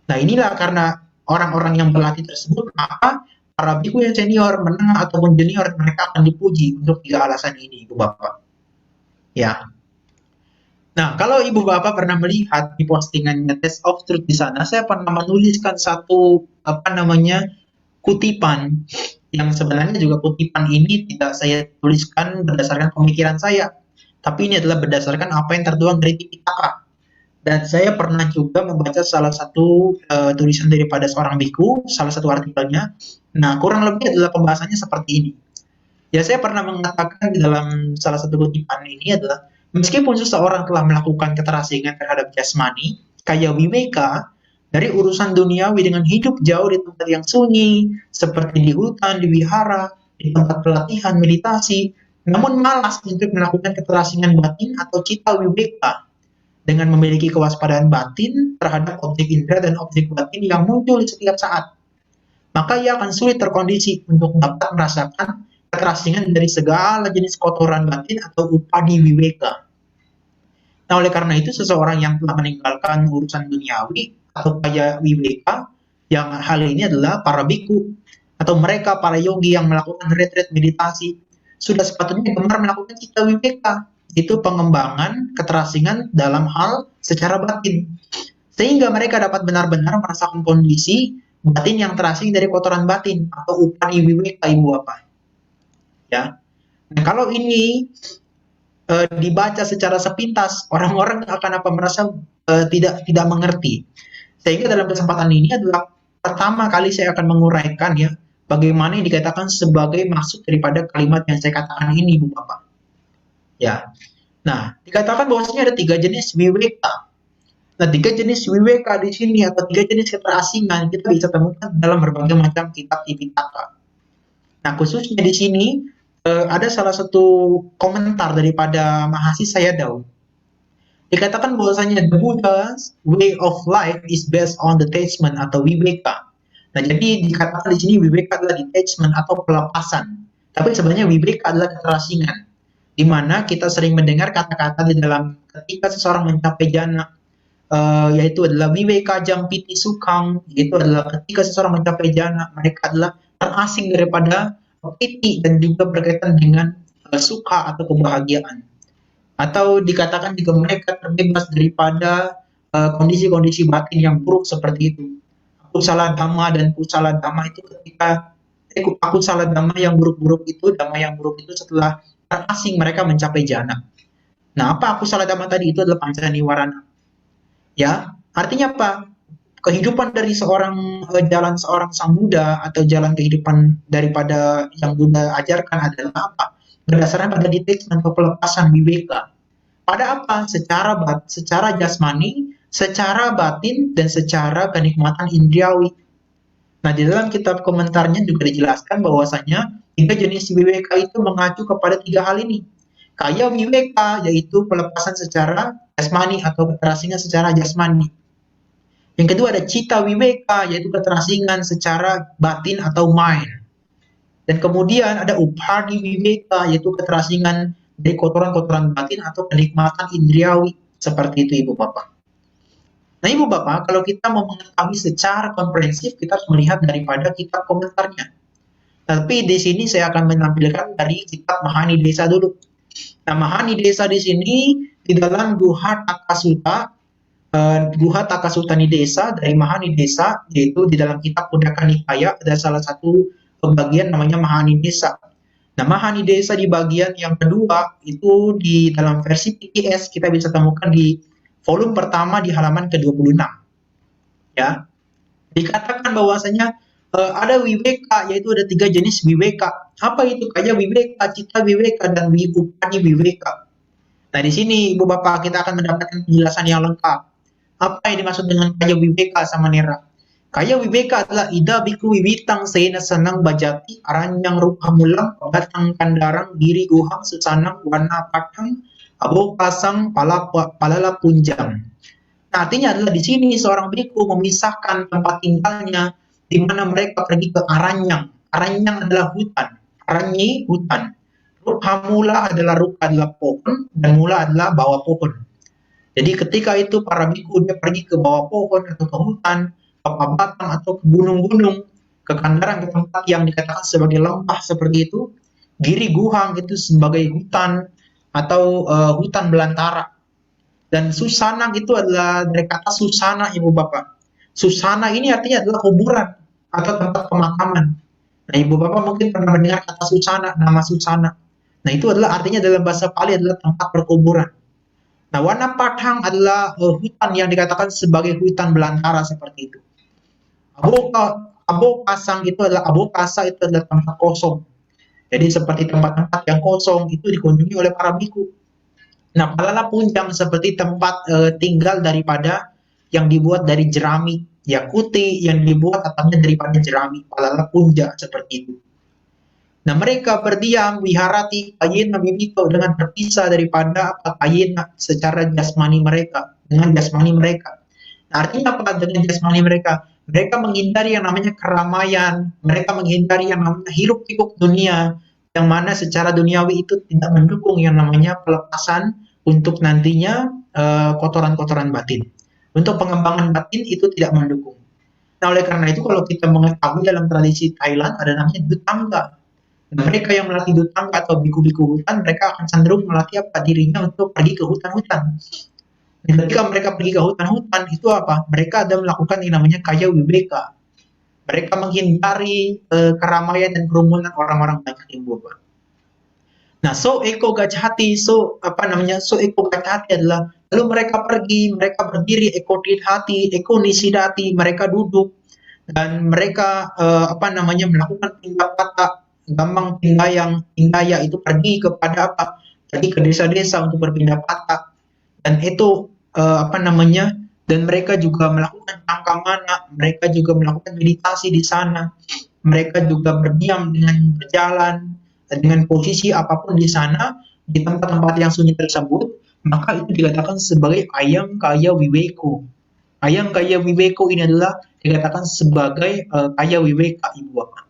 Nah, inilah karena orang-orang yang berlatih tersebut, maka para biku yang senior, menengah, ataupun junior, mereka akan dipuji untuk 3 alasan ini, Ibu Bapak. Ya. Nah, kalau Ibu Bapak pernah melihat di postingannya Test of Truth di sana, saya pernah menuliskan satu, kutipan, yang sebenarnya juga kutipan ini tidak saya tuliskan berdasarkan pemikiran saya, tapi ini adalah berdasarkan apa yang tertuang dari Tipitaka. Dan saya pernah juga membaca salah satu tulisan daripada seorang biku, salah satu artikelnya. Nah, kurang lebih adalah pembahasannya seperti ini. Ya, saya pernah mengatakan di dalam salah satu kutipan ini adalah, meskipun seseorang telah melakukan keterasingan terhadap jasmani, kayak Wibeka, dari urusan duniawi dengan hidup jauh di tempat yang sunyi, seperti di hutan, di wihara, di tempat pelatihan meditasi, namun malas untuk melakukan keterasingan batin atau cita Wibeka, dengan memiliki kewaspadaan batin terhadap objek indera dan objek batin yang muncul di setiap saat, maka ia akan sulit terkondisi untuk dapat merasakan keterasingan dari segala jenis kotoran batin atau upadi wibeka. Nah, oleh karena itu, seseorang yang telah meninggalkan urusan duniawi atau kaya wibeka, yang hal ini adalah para biku atau mereka para yogi yang melakukan retreat meditasi, sudah sepatutnya gemar melakukan cita wibeka, itu pengembangan keterasingan dalam hal secara batin, sehingga mereka dapat benar-benar merasakan kondisi batin yang terasing dari kotoran batin atau upani wibeka, Ibu Bapak. Ya. Nah, kalau ini dibaca secara sepintas, orang-orang akan merasa tidak mengerti. Sehingga dalam kesempatan ini adalah pertama kali saya akan menguraikan ya bagaimana yang dikatakan sebagai maksud daripada kalimat yang saya katakan ini, Ibu Bapak. Ya. Nah, dikatakan bahwasanya ada 3 jenis wibeka. Nah, 3 jenis wibeka di sini atau 3 jenis keterasingan kita bisa temukan dalam berbagai macam kitab Tipitaka. Nah, khususnya di sini ada salah satu komentar daripada Mahasi Sayadaw. Dikatakan bahwasanya the Buddha's way of life is based on detachment atau viveka. Nah, jadi dikatakan di sini viveka adalah detachment atau pelepasan. Tapi sebenarnya viveka adalah keterasingan. Di mana kita sering mendengar kata-kata di dalam ketika seseorang mencapai jana, yaitu adalah viveka jampiti sukang, yaitu adalah ketika seseorang mencapai jana, mereka adalah terasing daripada piti dan juga berkaitan dengan suka atau kebahagiaan. Atau dikatakan juga mereka terbebas daripada kondisi-kondisi batin yang buruk seperti itu. Kusala dhamma dan kusala dhamma itu ketika kusala dhamma yang buruk-buruk itu, dhamma yang buruk itu setelah terasing mereka mencapai jana. Nah, apa kusala dhamma tadi? Itu adalah panca niwarana. Ya, artinya apa? Kehidupan dari jalan seorang sang Buddha atau jalan kehidupan daripada yang Buddha ajarkan adalah apa? Berdasarkan pada detachment atau pelepasan viveka. Pada apa? Secara jasmani, secara batin, dan secara kenikmatan indriawi. Nah, di dalam kitab komentarnya juga dijelaskan bahwasanya 3 jenis viveka itu mengacu kepada 3 hal ini. Kaya viveka, yaitu pelepasan secara jasmani atau keterasingan secara jasmani. Yang kedua ada cita viveka, yaitu keterasingan secara batin atau mind. Dan kemudian ada upadi viveka, yaitu keterasingan dari kotoran-kotoran batin atau kenikmatan indriawi. Seperti itu, Ibu Bapak. Nah, Ibu Bapak, kalau kita mau mengetahui secara komprehensif, kita harus melihat daripada kitab komentarnya. Tapi di sini saya akan menampilkan dari kitab Mahani Desa dulu. Nah, Mahani Desa di sini di dalam Guha Takasuta, Guha Takasuta Nidesa dari Mahani Desa, yaitu di dalam kitab Kudaka Nikaya ada salah satu bagian namanya Mahani Desa. Nah, Mahani Desa di bagian yang kedua itu di dalam versi PKS kita bisa temukan di volume pertama di halaman ke-26. Ya. Dikatakan bahwasanya Ada wibeka, yaitu ada 3 jenis wibeka. Apa itu? Kaya wibeka, cita wibeka, dan upani wibeka. Nah, di sini Ibu Bapak kita akan mendapatkan penjelasan yang lengkap. Apa yang dimaksud dengan kaya wibeka sama Nera? Kaya wibeka adalah ida biku wiwitang sena senang bajati aranyang rupa mulang batang kandarang diri guhang susanang warna patang abo pasang palala punjang. Nah, artinya adalah di sini seorang biku memisahkan tempat tinggalnya di mana mereka pergi ke Aranyang. Aranyang adalah hutan. Aranyi hutan. Rupa mula adalah pohon dan mula adalah bawah pohon. Jadi ketika itu para biku dia pergi ke bawah pohon atau ke hutan, ke batang atau ke gunung-gunung, ke kandaran, ke tempat yang dikatakan sebagai lembah seperti itu. Giri guhang itu sebagai hutan atau hutan belantara. Dan susana itu adalah dari kata susana, Ibu Bapak. Susana ini artinya adalah kuburan atau tempat pemakaman. Nah, Ibu Bapak mungkin pernah mendengar kata susana, nama susana. Nah, itu adalah artinya dalam bahasa Pali adalah tempat perkuburan. Nah, warna padang adalah hutan yang dikatakan sebagai hutan belantara seperti itu. Abokasang itu adalah abokasa itu adalah tempat kosong. Jadi seperti tempat-tempat yang kosong itu dikunjungi oleh para biku. Nah, palala punjang seperti tempat tinggal daripada yang dibuat dari jerami, ya kuti yang dibuat atapnya daripada jerami, palala punja seperti itu. Nah, mereka berdiam wiharati kayena bibito dengan terpisah daripada apa kayena secara jasmani mereka, dengan jasmani mereka. Nah, artinya apa dengan jasmani mereka? Mereka menghindari yang namanya keramaian, mereka menghindari yang namanya hiruk pikuk dunia, yang mana secara duniawi itu tidak mendukung yang namanya pelepasan untuk nantinya kotoran-kotoran batin. Untuk pengembangan batin itu tidak mendukung. Nah, oleh karena itu kalau kita mengetahui dalam tradisi Thailand ada namanya dutangga. Nah, mereka yang melatih dutangga atau biku-biku hutan, mereka akan cenderung melatih apa dirinya untuk pergi ke hutan-hutan. Dan ketika mereka pergi ke hutan-hutan, itu apa? Mereka ada melakukan yang namanya kaya wibeka. Mereka menghindari keramaian dan kerumunan orang-orang banyak yang Bapak. Nah, so eko gajahati, so eko gajahati adalah lalu mereka pergi, mereka berdiri, eko hati, eko nisidati, mereka duduk dan mereka melakukan pindah gampang pindaya itu pergi kepada apa? Pergi ke desa-desa untuk berpindah patah dan itu dan mereka juga melakukan tangkamana, mereka juga melakukan meditasi di sana, mereka juga berdiam dengan berjalan dengan posisi apapun di sana di tempat-tempat yang sunyi tersebut, maka itu dikatakan sebagai ayam kaya wibeko. Ayam kaya wibeko ini adalah dikatakan sebagai kaya wibeka, Ibu Bapak.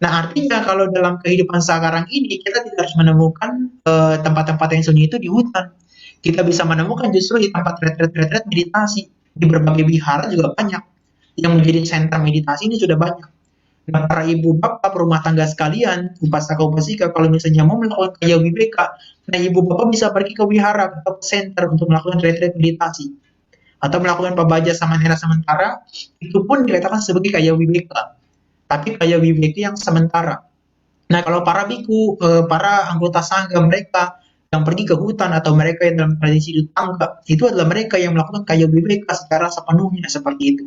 Nah, artinya kalau dalam kehidupan sekarang ini kita tidak harus menemukan tempat-tempat yang sunyi itu di hutan. Kita bisa menemukan justru di tempat retret meditasi. Di berbagai wihara juga banyak. Yang menjadi sentra meditasi ini sudah banyak. Nah, para ibu bapak rumah tangga sekalian, upasaka upasika, kalau misalnya mau melakukan kaya wibeka, nah ibu bapak bisa pergi ke wihara atau center untuk melakukan retret meditasi. Atau melakukan pabaja samanera sementara, itu pun dikatakan sebagai kaya wibeka. Tapi kaya wibeka yang sementara. Nah, kalau para biku, para anggota sangga mereka yang pergi ke hutan atau mereka yang dalam tradisi dutangga, itu adalah mereka yang melakukan kaya wibeka secara sepenuhnya seperti itu.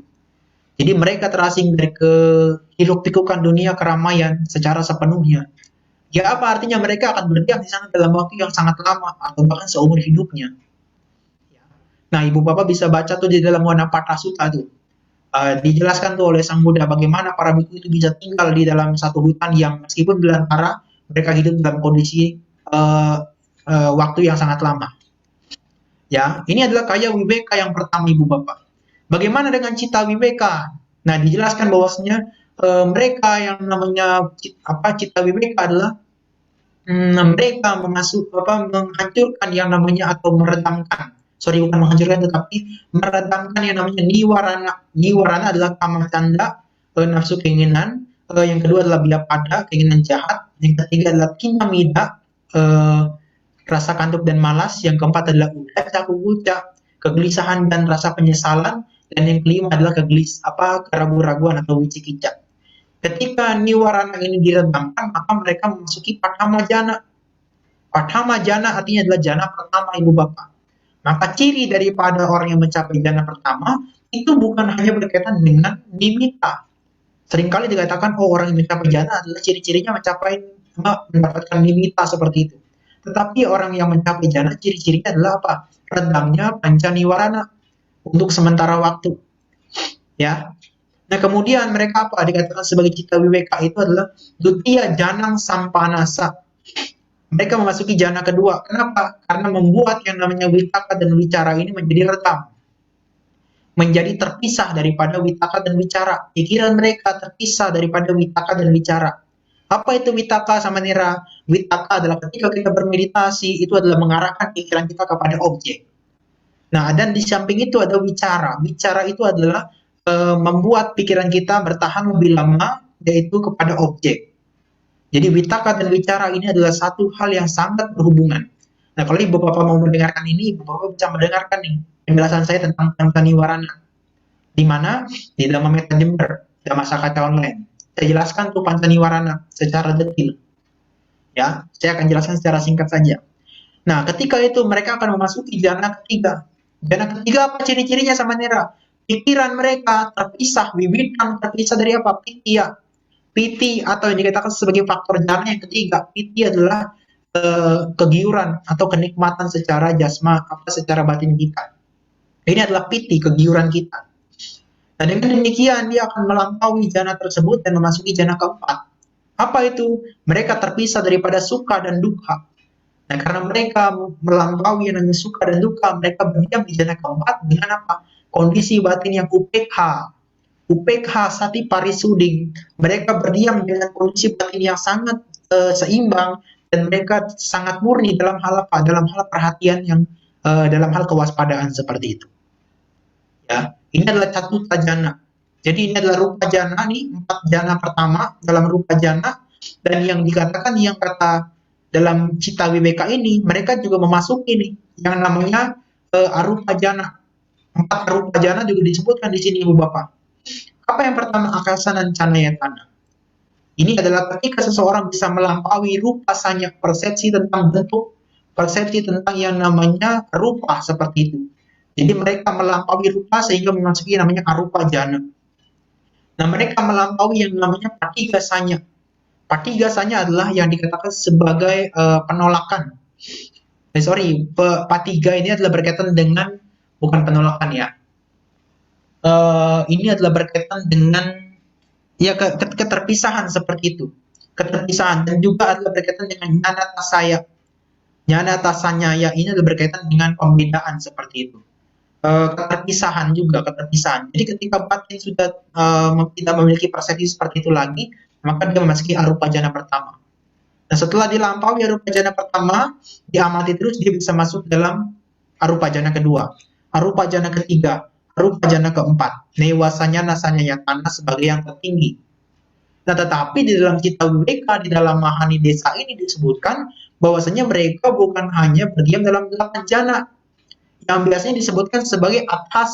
Jadi mereka terasing dari kehiruk-pikukan dunia keramaian secara sepenuhnya. Ya apa artinya mereka akan berdiam di sana dalam waktu yang sangat lama atau bahkan seumur hidupnya. Nah, Ibu Bapak bisa baca tuh di dalam Wanapata Sutta tuh. Dijelaskan tuh oleh Sang Buddha bagaimana para biku itu bisa tinggal di dalam satu hutan yang meskipun belantara, mereka hidup dalam kondisi waktu yang sangat lama. Ya, ini adalah kaya wibeka yang pertama Ibu Bapak. Bagaimana dengan cita wibeka? Nah, dijelaskan bahwasanya mereka yang namanya cita wibeka adalah mereka menghancurkan yang namanya atau meredamkan. Sorry, bukan menghancurkan tetapi meredamkan yang namanya niwarana. Niwarana adalah kama tanda, nafsu keinginan. Yang kedua adalah biapada, keinginan jahat. Yang ketiga adalah kinamida, rasa kantuk dan malas. Yang keempat adalah udaca kuguca, kegelisahan dan rasa penyesalan. Dan yang kelima adalah keraguan-raguan atau wicikicak. Ketika niwarana ini diredamkan, maka mereka memasuki padhama jana. Padhama jana artinya adalah jana pertama, Ibu Bapak. Maka ciri daripada orang yang mencapai jana pertama itu bukan hanya berkaitan dengan nimitta. Seringkali dikatakan, oh orang yang mencapai jana adalah ciri-cirinya mendapatkan nimita seperti itu. Tetapi orang yang mencapai jana ciri-cirinya adalah apa? Redamnya panca niwarana untuk sementara waktu. Ya. Nah kemudian mereka apa? Dikatakan sebagai cita wiweka itu adalah dutia janang sampanasa. Mereka memasuki jana kedua. Kenapa? Karena membuat yang namanya witaka dan wicara ini menjadi redam, menjadi terpisah daripada witaka dan wicara. Pikiran mereka terpisah daripada witaka dan wicara. Apa itu witaka sama nira? Witaka adalah ketika kita bermeditasi, itu adalah mengarahkan pikiran kita kepada objek. Nah, dan di samping itu ada wicara. Wicara itu adalah membuat pikiran kita bertahan lebih lama, yaitu kepada objek. Jadi witaka dan wicara ini adalah satu hal yang sangat berhubungan. Nah, kalau Ibu Bapak mau mendengarkan ini, Ibu Bapak bisa mendengarkan nih penjelasan saya tentang panca niwarana. Di mana di dalam Meta Jember, dalam Masakata Online, saya jelaskan tuh panca niwarana secara detail. Ya, saya akan jelaskan secara singkat saja. Nah, ketika itu mereka akan memasuki jana ketiga. Jana ketiga apa ciri-cirinya sama Nera? Pikiran mereka terpisah, wiwitan terpisah dari apa? Pitya. Piti atau yang dikatakan sebagai faktor jana yang ketiga. Piti adalah kegiuran atau kenikmatan secara jasma, secara batin kita. Ini adalah piti, kegiuran kita. Nah, dengan demikian dia akan melampaui jana tersebut dan memasuki jana keempat. Apa itu? Mereka terpisah daripada suka dan duka. Nah, karena mereka melampaui yang namanya suka dan duka, mereka berdiam di jana keempat dengan apa? Kondisi batin yang upekha. Upekha sati parisuding. Mereka berdiam dengan kondisi batin yang sangat seimbang dan mereka sangat murni dalam hal apa? Dalam hal perhatian yang dalam hal kewaspadaan seperti itu. Ya, ini adalah catuta jana. Jadi ini adalah rupa jana nih, 4 jana pertama dalam rupa jana, dan yang dikatakan yang kata dalam cita wiweka ini, mereka juga memasuki nih yang namanya arupa jana. 4 arupa jana juga disebutkan di sini Ibu Bapak. Apa yang pertama? Akasanan canayatana. Ini adalah ketika seseorang bisa melampaui rupa sanya, persepsi tentang bentuk, persepsi tentang yang namanya rupa seperti itu. Jadi mereka melampaui rupa sehingga memasuki namanya arupa jana. Nah, mereka melampaui yang namanya patigasanya. Patigasanya adalah yang dikatakan sebagai penolakan. Patiga ini adalah berkaitan dengan, bukan penolakan ya. Ini adalah berkaitan dengan ya keterpisahan seperti itu. Keterpisahan dan juga adalah berkaitan dengan nyana tasaya. Nyana tasanya ya ini adalah berkaitan dengan pembedaan seperti itu. Keterpisahan juga, keterpisahan. Jadi ketika batin sudah tidak memiliki persepsi seperti itu lagi, maka dia memasuki arupa jana pertama. Nah, setelah dilampaui arupa jana pertama, diamati terus dia bisa masuk dalam arupa jana kedua, arupa jana ketiga, arupa jana keempat. Newasanya nasanya yatana sebagai yang tertinggi. Nah, tetapi di dalam cita wiweka, di dalam mahani desa ini disebutkan bahwasanya mereka bukan hanya berdiam dalam 8 jana, yang biasanya disebutkan sebagai atha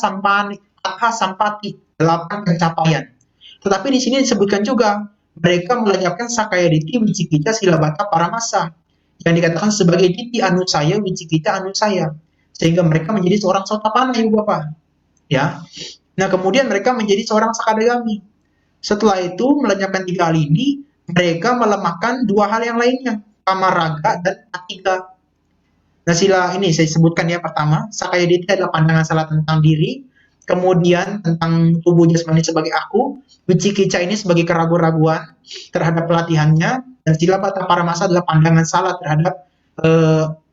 sampati, 8 pencapaian. Tetapi di sini disebutkan juga mereka melenyapkan sakaya diti, wicikita, silabata, paramasa, yang dikatakan sebagai diti anusaya, wicikita anusaya, sehingga mereka menjadi seorang sotapana, Ibu Bapak. Ya. Nah, kemudian mereka menjadi seorang sakadagami. Setelah itu melenyapkan 3 hal ini, mereka melemahkan 2 hal yang lainnya, kamaraga dan atiga. Nah, sila ini saya sebutkan ya. Pertama, sakaya diti adalah pandangan salah tentang diri, kemudian tentang tubuh jasmani sebagai aku, wicikicca ini sebagai keraguan-raguan terhadap pelatihannya, dan silabata paramasa adalah pandangan salah terhadap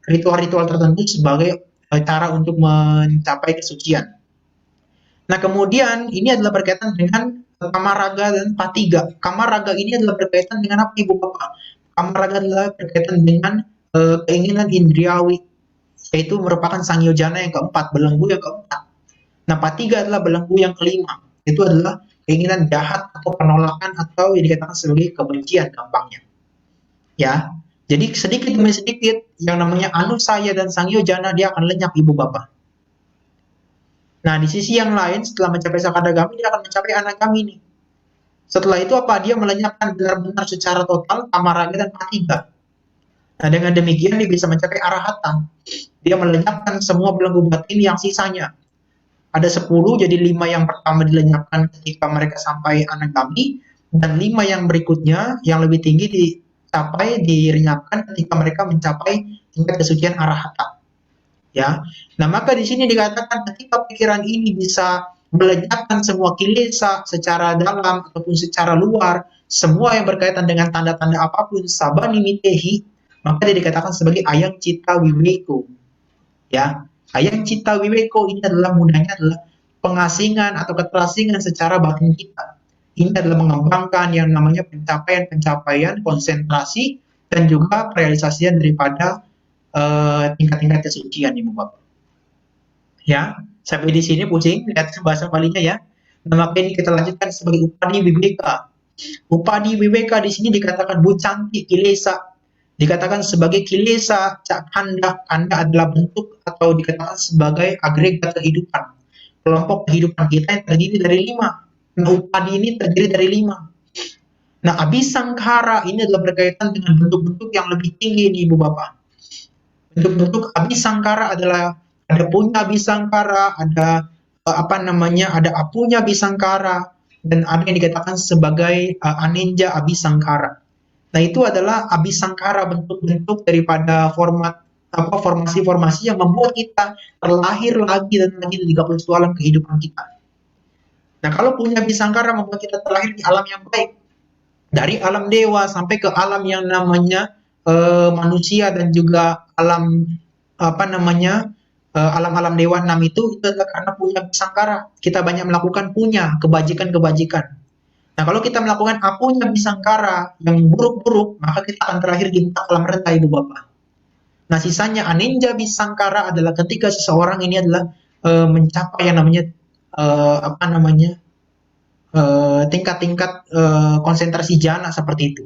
ritual-ritual tertentu sebagai cara untuk mencapai kesucian. Nah, kemudian ini adalah berkaitan dengan kamaraga dan patiga. Kamaraga ini adalah berkaitan dengan apa, Ibu Bapak? Kamaraga adalah berkaitan dengan keinginan indriawi, yaitu merupakan sangyojana yang keempat, belenggu yang keempat. Nah, patiga adalah belenggu yang kelima, itu adalah keinginan jahat atau penolakan atau yang dikatakan sebagai kebencian gampangnya. Ya, jadi sedikit demi sedikit yang namanya anusaya dan sangyojana dia akan lenyap, Ibu Bapak. Nah, di sisi yang lain setelah mencapai sakadagami dia akan mencapai anagami nih. Setelah itu apa? Dia melenyapkan benar-benar secara total kamaraga dan patiga. Nah, dengan demikian dia bisa mencapai arahatan. Dia melenyapkan semua belenggu batin yang sisanya. Ada 10, jadi 5 yang pertama dilenyapkan ketika mereka sampai anagami, dan 5 yang berikutnya yang lebih tinggi dicapai direnyahkan ketika mereka mencapai tingkat kesucian arahata. Ya, nah maka di sini dikatakan ketika pikiran ini bisa melenyapkan semua kilesa secara dalam ataupun secara luar, semua yang berkaitan dengan tanda-tanda apapun, sabani mitehi, maka dia dikatakan sebagai ayang cita wiweko. Ya, ayang cita wiweko ini adalah mudahnya adalah pengasingan atau keterasingan secara batin kita. Ini adalah mengembangkan yang namanya pencapaian-pencapaian konsentrasi dan juga realisasian daripada tingkat-tingkat kesucian, Ibu Bapak. Ya, sampai di sini pusing lihat bahasa Balinya ya. Nah, maka ini kita lanjutkan sebagai upadi wibeka. Upadi wibeka di sini dikatakan bucanti kilesa, dikatakan sebagai kilesa cak kanda. Kanda adalah bentuk atau dikatakan sebagai agregat kehidupan, kelompok kehidupan kita yang terdiri dari 5. Nah, upadi ini terdiri dari 5. Nah, abisangkara ini adalah berkaitan dengan bentuk-bentuk yang lebih tinggi nih Ibu Bapak. Bentuk-bentuk abisangkara adalah ada punya abisangkara, ada ada apunya abisangkara, dan ada yang dikatakan sebagai aninja abisangkara. Nah, itu adalah abisangkara, bentuk-bentuk daripada formasi-formasi yang membuat kita terlahir lagi dan lagi di 31 alam kehidupan kita. Nah, kalau punya abisangkara membuat kita terlahir di alam yang baik, dari alam dewa sampai ke alam yang namanya manusia dan juga alam alam-alam dewa 6 itu adalah karena punya bisangkara. Kita banyak melakukan punya kebajikan-kebajikan. Nah, kalau kita melakukan apunya bisangkara yang buruk-buruk, maka kita akan terakhir di alam rendah, Ibu Bapak. Nah, sisanya aninja bisangkara adalah ketika seseorang ini adalah mencapai yang namanya tingkat-tingkat konsentrasi jana seperti itu.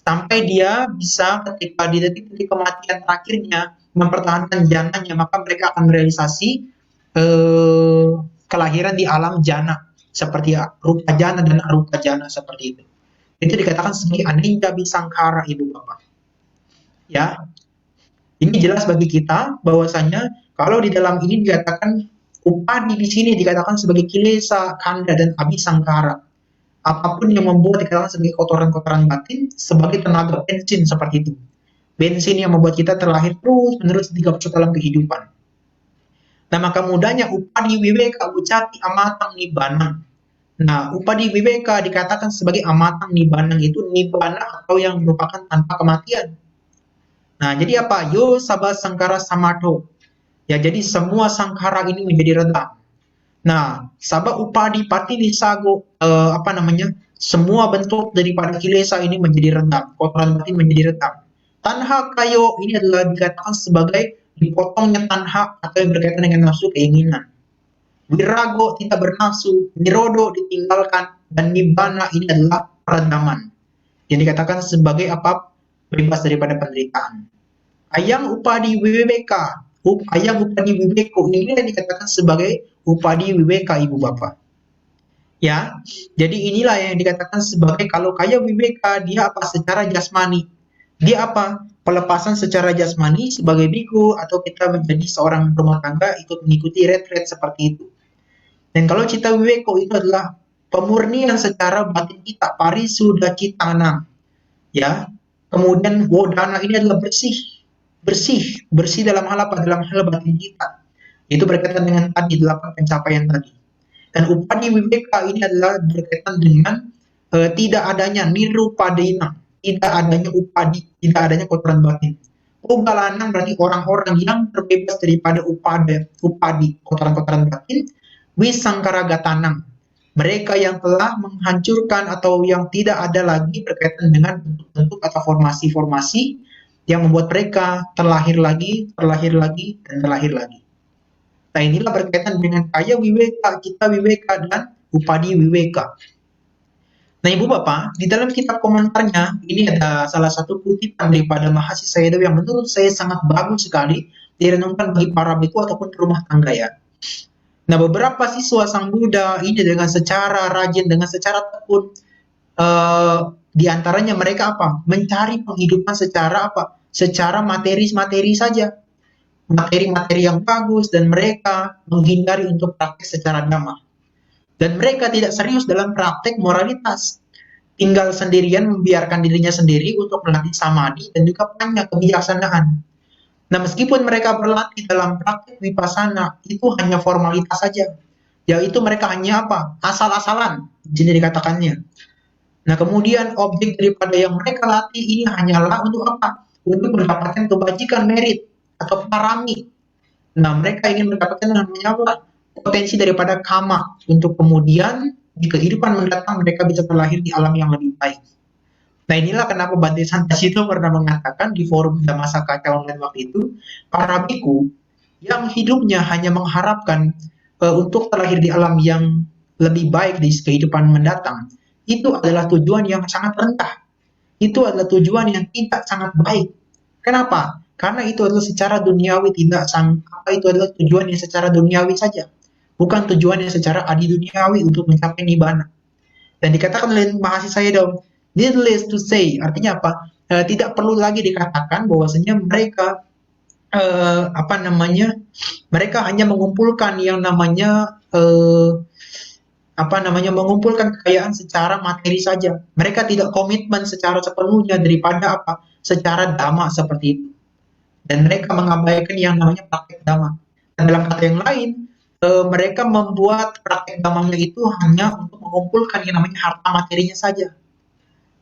Sampai dia bisa ketika di detik-detik kematian terakhirnya mempertahankan jananya, maka mereka akan merealisasi kelahiran di alam jana seperti rupa jana dan arupa jana seperti itu. Itu dikatakan sebagai aninja bisangkara, Ibu Bapak. Ya, ini jelas bagi kita bahwasanya kalau di dalam ini dikatakan upadi di sini dikatakan sebagai kilesa, kanda dan abisangkara. Apapun yang membuat dikatakan sebagai kotoran-kotoran batin sebagai tenaga bensin seperti itu. Bensin yang membuat kita terlahir terus menerus di 31 alam kehidupan. Nah, maka mudahnya upadi wibeka ucati amatang nibanang. Nah, upadi wibeka dikatakan sebagai amatang nibanang, itu nibana atau yang merupakan tanpa kematian. Nah, jadi apa? Yo sabah sangkara samadho. Ya, jadi semua sangkara ini menjadi redam. Nah, sabah upadi pati lisago semua bentuk daripada kilesa ini menjadi redam, kotoran batin menjadi redam. Tanha kayo ini adalah dikatakan sebagai dipotongnya tanha atau yang berkaitan dengan nafsu keinginan. Wirago tidak bernafsu, nirodo ditinggalkan, dan nibbana ini adalah peredaman. Yang dikatakan sebagai bebas daripada penderitaan. Ayang upadi wibeka, ayang upadi wibeko ini yang dikatakan sebagai upadi wibeka, Ibu Bapak. Ya, jadi inilah yang dikatakan sebagai kalau kaya wibeka, dia apa? Secara jasmani. Dia apa? Pelepasan secara jasmani sebagai biku atau kita menjadi seorang rumah tangga ikut mengikuti retret seperti itu. Dan kalau cita wibeko itu adalah pemurnian secara batin kita, parisuda citana. Ya, kemudian wodana ini adalah bersih dalam hal apa? Dalam hal batin kita. Itu berkaitan dengan tadi 8 pencapaian tadi. Dan upadi wibeka ini adalah berkaitan dengan tidak adanya nirupadena, tidak adanya upadi, tidak adanya kotoran batin. Ugalanang berarti orang-orang yang terbebas daripada upadi, kotoran-kotoran batin. Wisangkaragatanang, mereka yang telah menghancurkan atau yang tidak ada lagi berkaitan dengan bentuk-bentuk atau formasi-formasi yang membuat mereka terlahir lagi, dan terlahir lagi. Nah, inilah berkaitan dengan kaya wibeka, cita wibeka, dan upadi wibeka. Nah, Ibu Bapak, di dalam kitab komentarnya, ini ada salah satu kutipan daripada Mahasi Sayadaw yang menurut saya sangat bagus sekali direnungkan bagi para biku ataupun rumah tangga ya. Nah, beberapa siswa Sang Buddha ini dengan secara rajin, dengan secara tekun, di antaranya mereka mencari penghidupan secara secara materi saja. Materi-materi yang bagus, dan mereka menghindari untuk praktek secara dhamma. Dan mereka tidak serius dalam praktek moralitas. tinggal sendirian, membiarkan dirinya sendiri untuk melatih samadhi dan juga punya kebijaksanaan. Nah, meskipun mereka berlatih dalam praktik vipassana, itu hanya formalitas saja. Yaitu mereka hanya apa? Asal-asalan, jadi dikatakannya. Nah, kemudian objek daripada yang mereka latih ini hanyalah untuk apa? Untuk mendapatkan kebajikan merit atau parami. Nah, mereka ingin mendapatkan namanya apa? Potensi daripada kama untuk kemudian di kehidupan mendatang mereka bisa terlahir di alam yang lebih baik. Nah, inilah kenapa Bhante Santasito pernah mengatakan di forum masa kaca online waktu itu, para biku yang hidupnya hanya mengharapkan untuk terlahir di alam yang lebih baik di kehidupan mendatang, itu adalah tujuan yang sangat rendah. Itu adalah tujuan yang tidak sangat baik. Kenapa? Karena itu adalah secara duniawi itu adalah tujuan yang secara duniawi saja, bukan tujuan yang secara adi duniawi untuk mencapai nibbana. Dan dikatakan oleh mahasiswa saya dong, needless to say, artinya apa? Tidak perlu lagi dikatakan bahwasanya mereka mereka hanya mengumpulkan yang namanya mengumpulkan kekayaan secara materi saja. Mereka tidak komitmen secara sepenuhnya daripada apa? Secara dhamma seperti itu. Dan mereka mengabaikan yang namanya praktek dhamma. Dan dalam kata yang lain, mereka membuat praktek dhammanya itu hanya untuk mengumpulkan yang namanya harta materinya saja.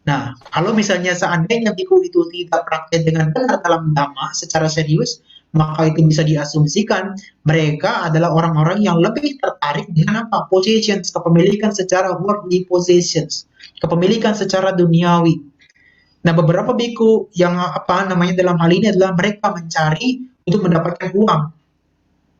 Nah, kalau misalnya seandainya biku itu tidak praktek dengan benar dalam dhamma secara serius, maka itu bisa diasumsikan mereka adalah orang-orang yang lebih tertarik dengan apa? Possessions, kepemilikan secara worldly possessions, kepemilikan secara duniawi. Nah, beberapa biku yang dalam hal ini adalah mereka mencari untuk mendapatkan uang.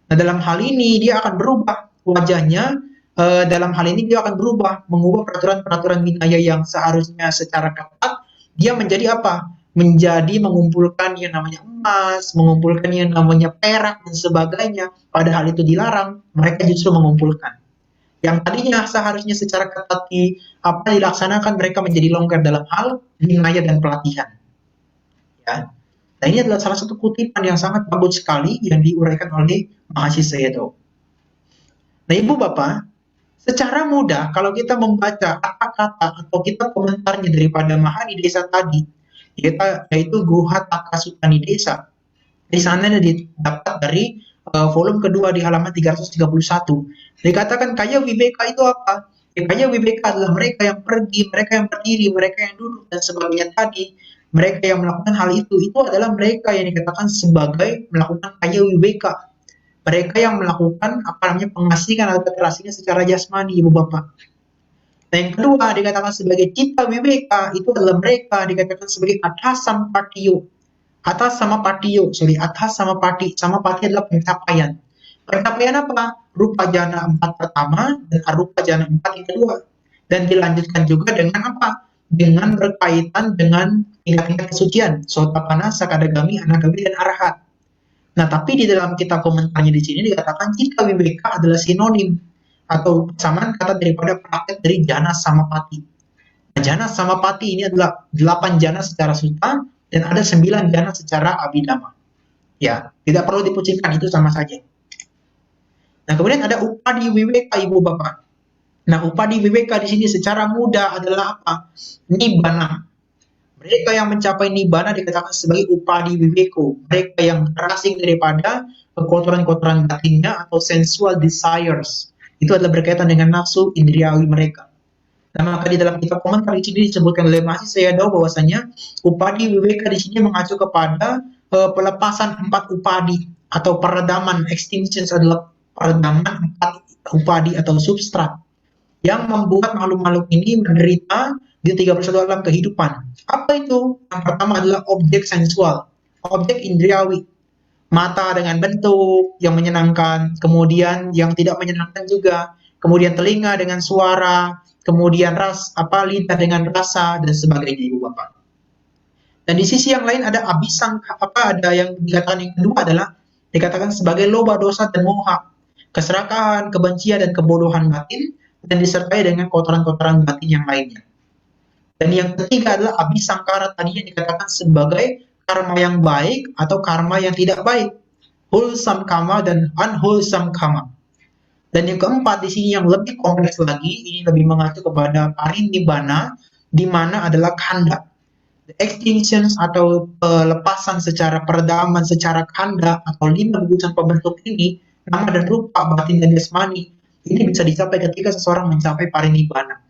Nah, dalam hal ini dia akan berubah wajahnya. Dalam hal ini dia akan berubah, mengubah peraturan-peraturan winaya yang seharusnya secara ketat, dia menjadi apa? Menjadi mengumpulkan yang namanya emas, mengumpulkan yang namanya perak dan sebagainya. Padahal itu dilarang, mereka justru mengumpulkan. Yang tadinya seharusnya secara ketat dilaksanakan, mereka menjadi longgar dalam hal winaya dan pelatihan. Ya. Nah, ini adalah salah satu kutipan yang sangat bagus sekali yang diuraikan oleh mahasiswa itu. Nah, Ibu Bapak, secara mudah kalau kita membaca kata-kata atau kita komentarnya daripada Mahanidesa tadi, yaitu Guha Taka Sutta Nidesa. Di sana didapat dari volume kedua di halaman 331. Dikatakan kaya viveka itu apa? Kaya viveka adalah mereka yang pergi, mereka yang berdiri, mereka yang duduk dan sebagainya tadi. Mereka yang melakukan hal itu adalah mereka yang dikatakan sebagai melakukan kaya viveka. Mereka yang melakukan pengasihan atau keterasingan secara jasmani, Ibu Bapak. Nah, yang kedua dikatakan sebagai cita viveka itu adalah mereka dikatakan sebagai atas sama patiyo. Atas sama pati. Sama pati adalah pencapaian. Pencapaian apa? Rupa jana 4 pertama dan arupa jana 4 yang kedua. Dan dilanjutkan juga dengan apa? Dengan berkaitan dengan tingkat-tingkat kesucian. Sotapanna, Sakadagami, Anagami, dan Arahat. Nah, tapi di dalam kitab komentarnya di sini dikatakan cita viveka adalah sinonim atau persamaan kata daripada praktek dari jana samapati. Nah, jana samapati ini adalah 8 jana secara sutta dan ada 9 jana secara abhidhamma. Ya, tidak perlu dipusingkan, itu sama saja. Nah, kemudian ada upadi viveka, Ibu Bapak. Nah, upadi viveka di sini secara mudah adalah apa? Nibbana. Mereka yang mencapai nibbana dikatakan sebagai upadi viveko. Mereka yang terasing daripada kotoran-kotoran batinnya atau sensual desires. Itu adalah berkaitan dengan nafsu indriawi mereka. Nah, maka di dalam kitab komentar di sini disebutkan oleh mahasiswa Sayadaw bahwasanya upadi viveka di sini mengacu kepada pelepasan 4 upadi atau peredaman. Extinctions adalah peredaman 4 upadi atau substrat yang membuat makhluk-makhluk ini menderita di 31 alam kehidupan. Apa itu? Yang pertama adalah objek sensual, objek indriawi. Mata dengan bentuk yang menyenangkan, kemudian yang tidak menyenangkan juga, kemudian telinga dengan suara, kemudian lidah dengan rasa dan sebagainya, Ibu Bapak. Dan di sisi yang lain ada ada yang dikatakan yang kedua adalah dikatakan sebagai loba, dosa dan moha, keserakahan, kebencian dan kebodohan batin, dan disertai dengan kotoran-kotoran batin yang lainnya. Dan yang ketiga adalah abhisangkara, tadinya dikatakan sebagai karma yang baik atau karma yang tidak baik, wholesome karma dan unwholesome karma. Dan yang keempat di sini yang lebih kompleks lagi, ini lebih mengacu kepada parinibbana, di mana adalah kehendak. The extinction atau pelepasan secara peredaman secara kehendak atau 5 gugusan pembentuk ini, nama dan rupa, batin dan jasmani, ini bisa dicapai ketika seseorang mencapai parinibbana.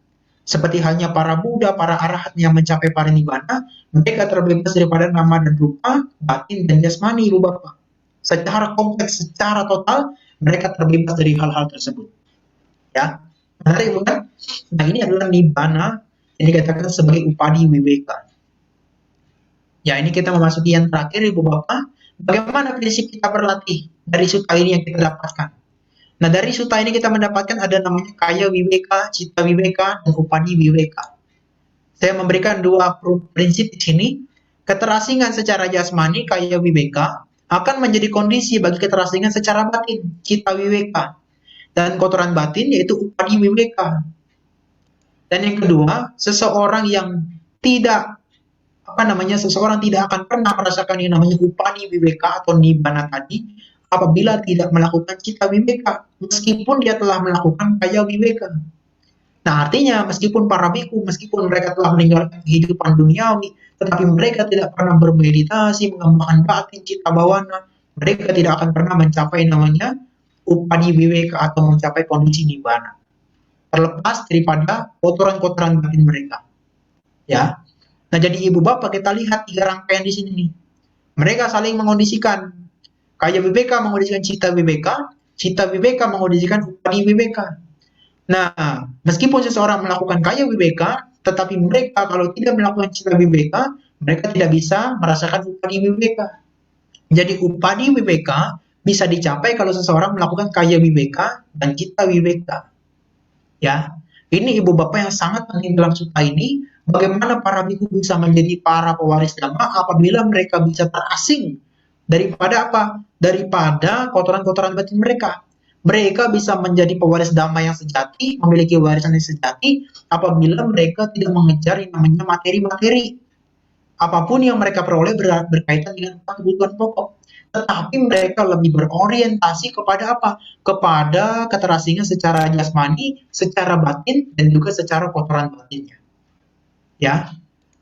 Seperti halnya para Buddha, para arahat yang mencapai parinibbana, mereka terbebas daripada nama dan rupa, batin dan jasmani, Ibu Bapak. Secara kompleks, secara total, mereka terbebas dari hal-hal tersebut. Ya, menarik bukan? Nah, ini adalah nibbana yang dikatakan sebagai upadi viveka. Ya, ini kita memasuki yang terakhir, Ibu Bapak. Bagaimana prinsip kita berlatih dari sutta ini yang kita dapatkan? Nah, dari sutta ini kita mendapatkan ada namanya kaya viveka, citta viveka, dan upadi viveka. Saya memberikan 2 prinsip di sini. Keterasingan secara jasmani, kaya viveka, akan menjadi kondisi bagi keterasingan secara batin, citta viveka. Dan kotoran batin yaitu upadi viveka. Dan yang kedua, seseorang tidak akan pernah merasakan yang namanya upadi viveka atau nibbana tadi apabila tidak melakukan citta viveka, meskipun dia telah melakukan kaya viveka. Nah, artinya meskipun para biku, meskipun mereka telah meninggalkan kehidupan duniawi, tetapi mereka tidak pernah bermeditasi, mengembangkan batin, citta bawana, mereka tidak akan pernah mencapai namanya upadi viveka atau mencapai kondisi nibbana. Terlepas daripada kotoran-kotoran batin mereka. Ya. Nah, jadi Ibu Bapak kita lihat 3 rangkaian di sini nih. Mereka saling mengondisikan. Kaya viveka mengondisikan citta viveka mengondisikan upadi viveka. Nah, meskipun seseorang melakukan kaya viveka, tetapi mereka kalau tidak melakukan citta viveka, mereka tidak bisa merasakan upadi viveka. Jadi upadi viveka bisa dicapai kalau seseorang melakukan kaya viveka dan citta viveka. Ya, ini Ibu Bapak yang sangat penting dalam sutta ini. Bagaimana para biku bisa menjadi para pewaris dhamma apabila mereka bisa terasing daripada apa? Daripada kotoran-kotoran batin mereka. Mereka bisa menjadi pewaris dhamma yang sejati, memiliki warisan yang sejati apabila mereka tidak mengejar yang namanya materi-materi. Apapun yang mereka peroleh berkaitan dengan kebutuhan pokok. Tetapi mereka lebih berorientasi kepada apa? Kepada keterasingan secara jasmani, secara batin, dan juga secara kotoran batinnya. Ya.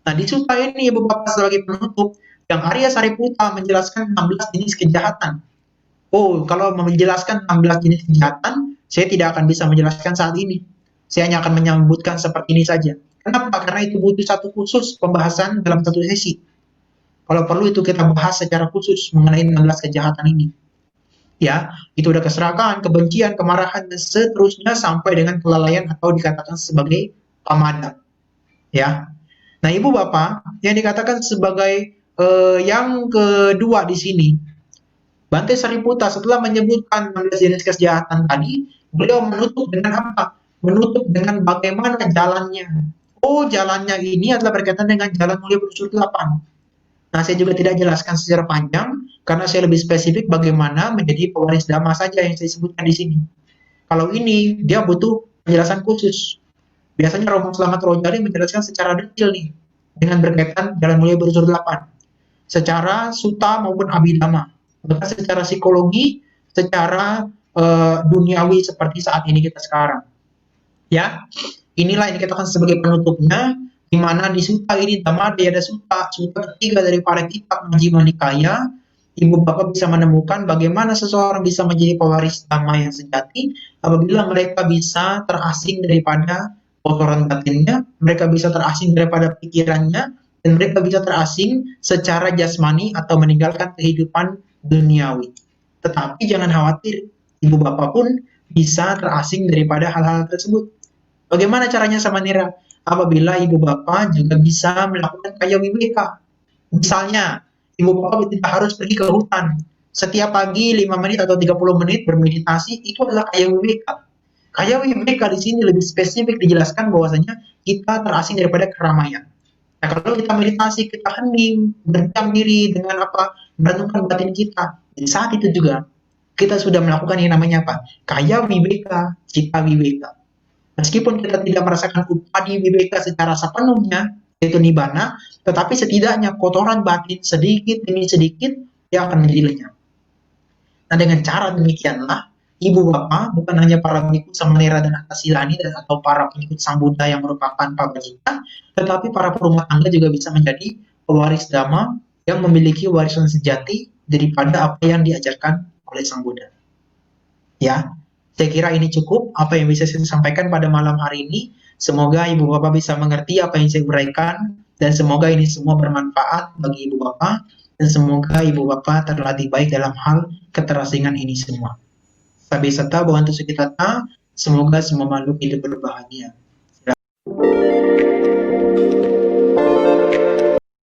Nah, di sutta ini Ibu Bapak sebagai penutup, yang Arya Sariputta menjelaskan 16 jenis kejahatan. Oh, kalau menjelaskan 16 jenis kejahatan, saya tidak akan bisa menjelaskan saat ini. Saya hanya akan menyebutkan seperti ini saja. Kenapa? Karena itu butuh satu khusus pembahasan dalam satu sesi. Kalau perlu itu kita bahas secara khusus mengenai 16 kejahatan ini. Ya, itu ada keserakahan, kebencian, kemarahan, dan seterusnya sampai dengan kelalaian atau dikatakan sebagai pamada. Ya. Nah, Ibu Bapak, yang dikatakan sebagai yang kedua di sini, Bante Sariputta setelah menyebutkan 16 jenis kejahatan tadi, beliau menutup dengan apa? Menutup dengan bagaimana jalannya. Oh, jalannya ini adalah berkaitan dengan jalan mulia berunsur 8. Nah, saya juga tidak jelaskan secara panjang, karena saya lebih spesifik bagaimana menjadi pewaris dhamma saja yang saya sebutkan di sini. Kalau ini, dia butuh penjelasan khusus. Biasanya Romo Slamet Rojali menjelaskan secara detail nih, dengan berkaitan jalan mulia berunsur 8. Secara sutta maupun abhidhamma. Bahkan secara psikologi, secara duniawi seperti saat ini kita sekarang. Ya, inilah yang dikatakan sebagai penutupnya, di mana di sutta ini Dhammadayada Sutta, sutta ketiga dari para kitab Majjhima Nikaya, Ibu Bapak bisa menemukan bagaimana seseorang bisa menjadi pewaris dhamma yang sejati apabila mereka bisa terasing daripada kotoran batinnya, mereka bisa terasing daripada pikirannya, dan mereka bisa terasing secara jasmani atau meninggalkan kehidupan duniawi. Tetapi jangan khawatir, Ibu Bapak pun bisa terasing daripada hal-hal tersebut. Bagaimana caranya Samanira? Apabila Ibu Bapak juga bisa melakukan kaya viveka. Misalnya, Ibu Bapak tidak harus pergi ke hutan. Setiap pagi 5 menit atau 30 menit bermeditasi, itu adalah kaya viveka. Kaya viveka di sini lebih spesifik dijelaskan bahwasanya kita terasing daripada keramaian. Nah, kalau kita meditasi, kita hening, berdiam diri dengan apa? Merenungkan batin kita. Di saat itu juga kita sudah melakukan yang namanya apa? Kaya viveka, citta viveka. Meskipun kita tidak merasakan upadi viveka secara sepenuhnya, yaitu nibbana, tetapi setidaknya kotoran batin sedikit demi sedikit dia akan menjadi lenyap. Nah, dengan cara demikianlah ibu bapak, bukan hanya para pengikut Samanera dan Antasilani dan atau para pengikut Sang Buddha yang merupakan pabajita, tetapi para perumah tangga juga bisa menjadi pewaris dhamma yang memiliki warisan sejati daripada apa yang diajarkan oleh Sang Buddha. Ya, saya kira ini cukup apa yang bisa saya sampaikan pada malam hari ini. Semoga ibu bapak bisa mengerti apa yang saya uraikan dan semoga ini semua bermanfaat bagi ibu bapak dan semoga ibu bapak terlatih baik dalam hal keterasingan ini semua. Sabi sata, Bhavantu Sukhitata, semoga semua makhluk hidup berbahagia.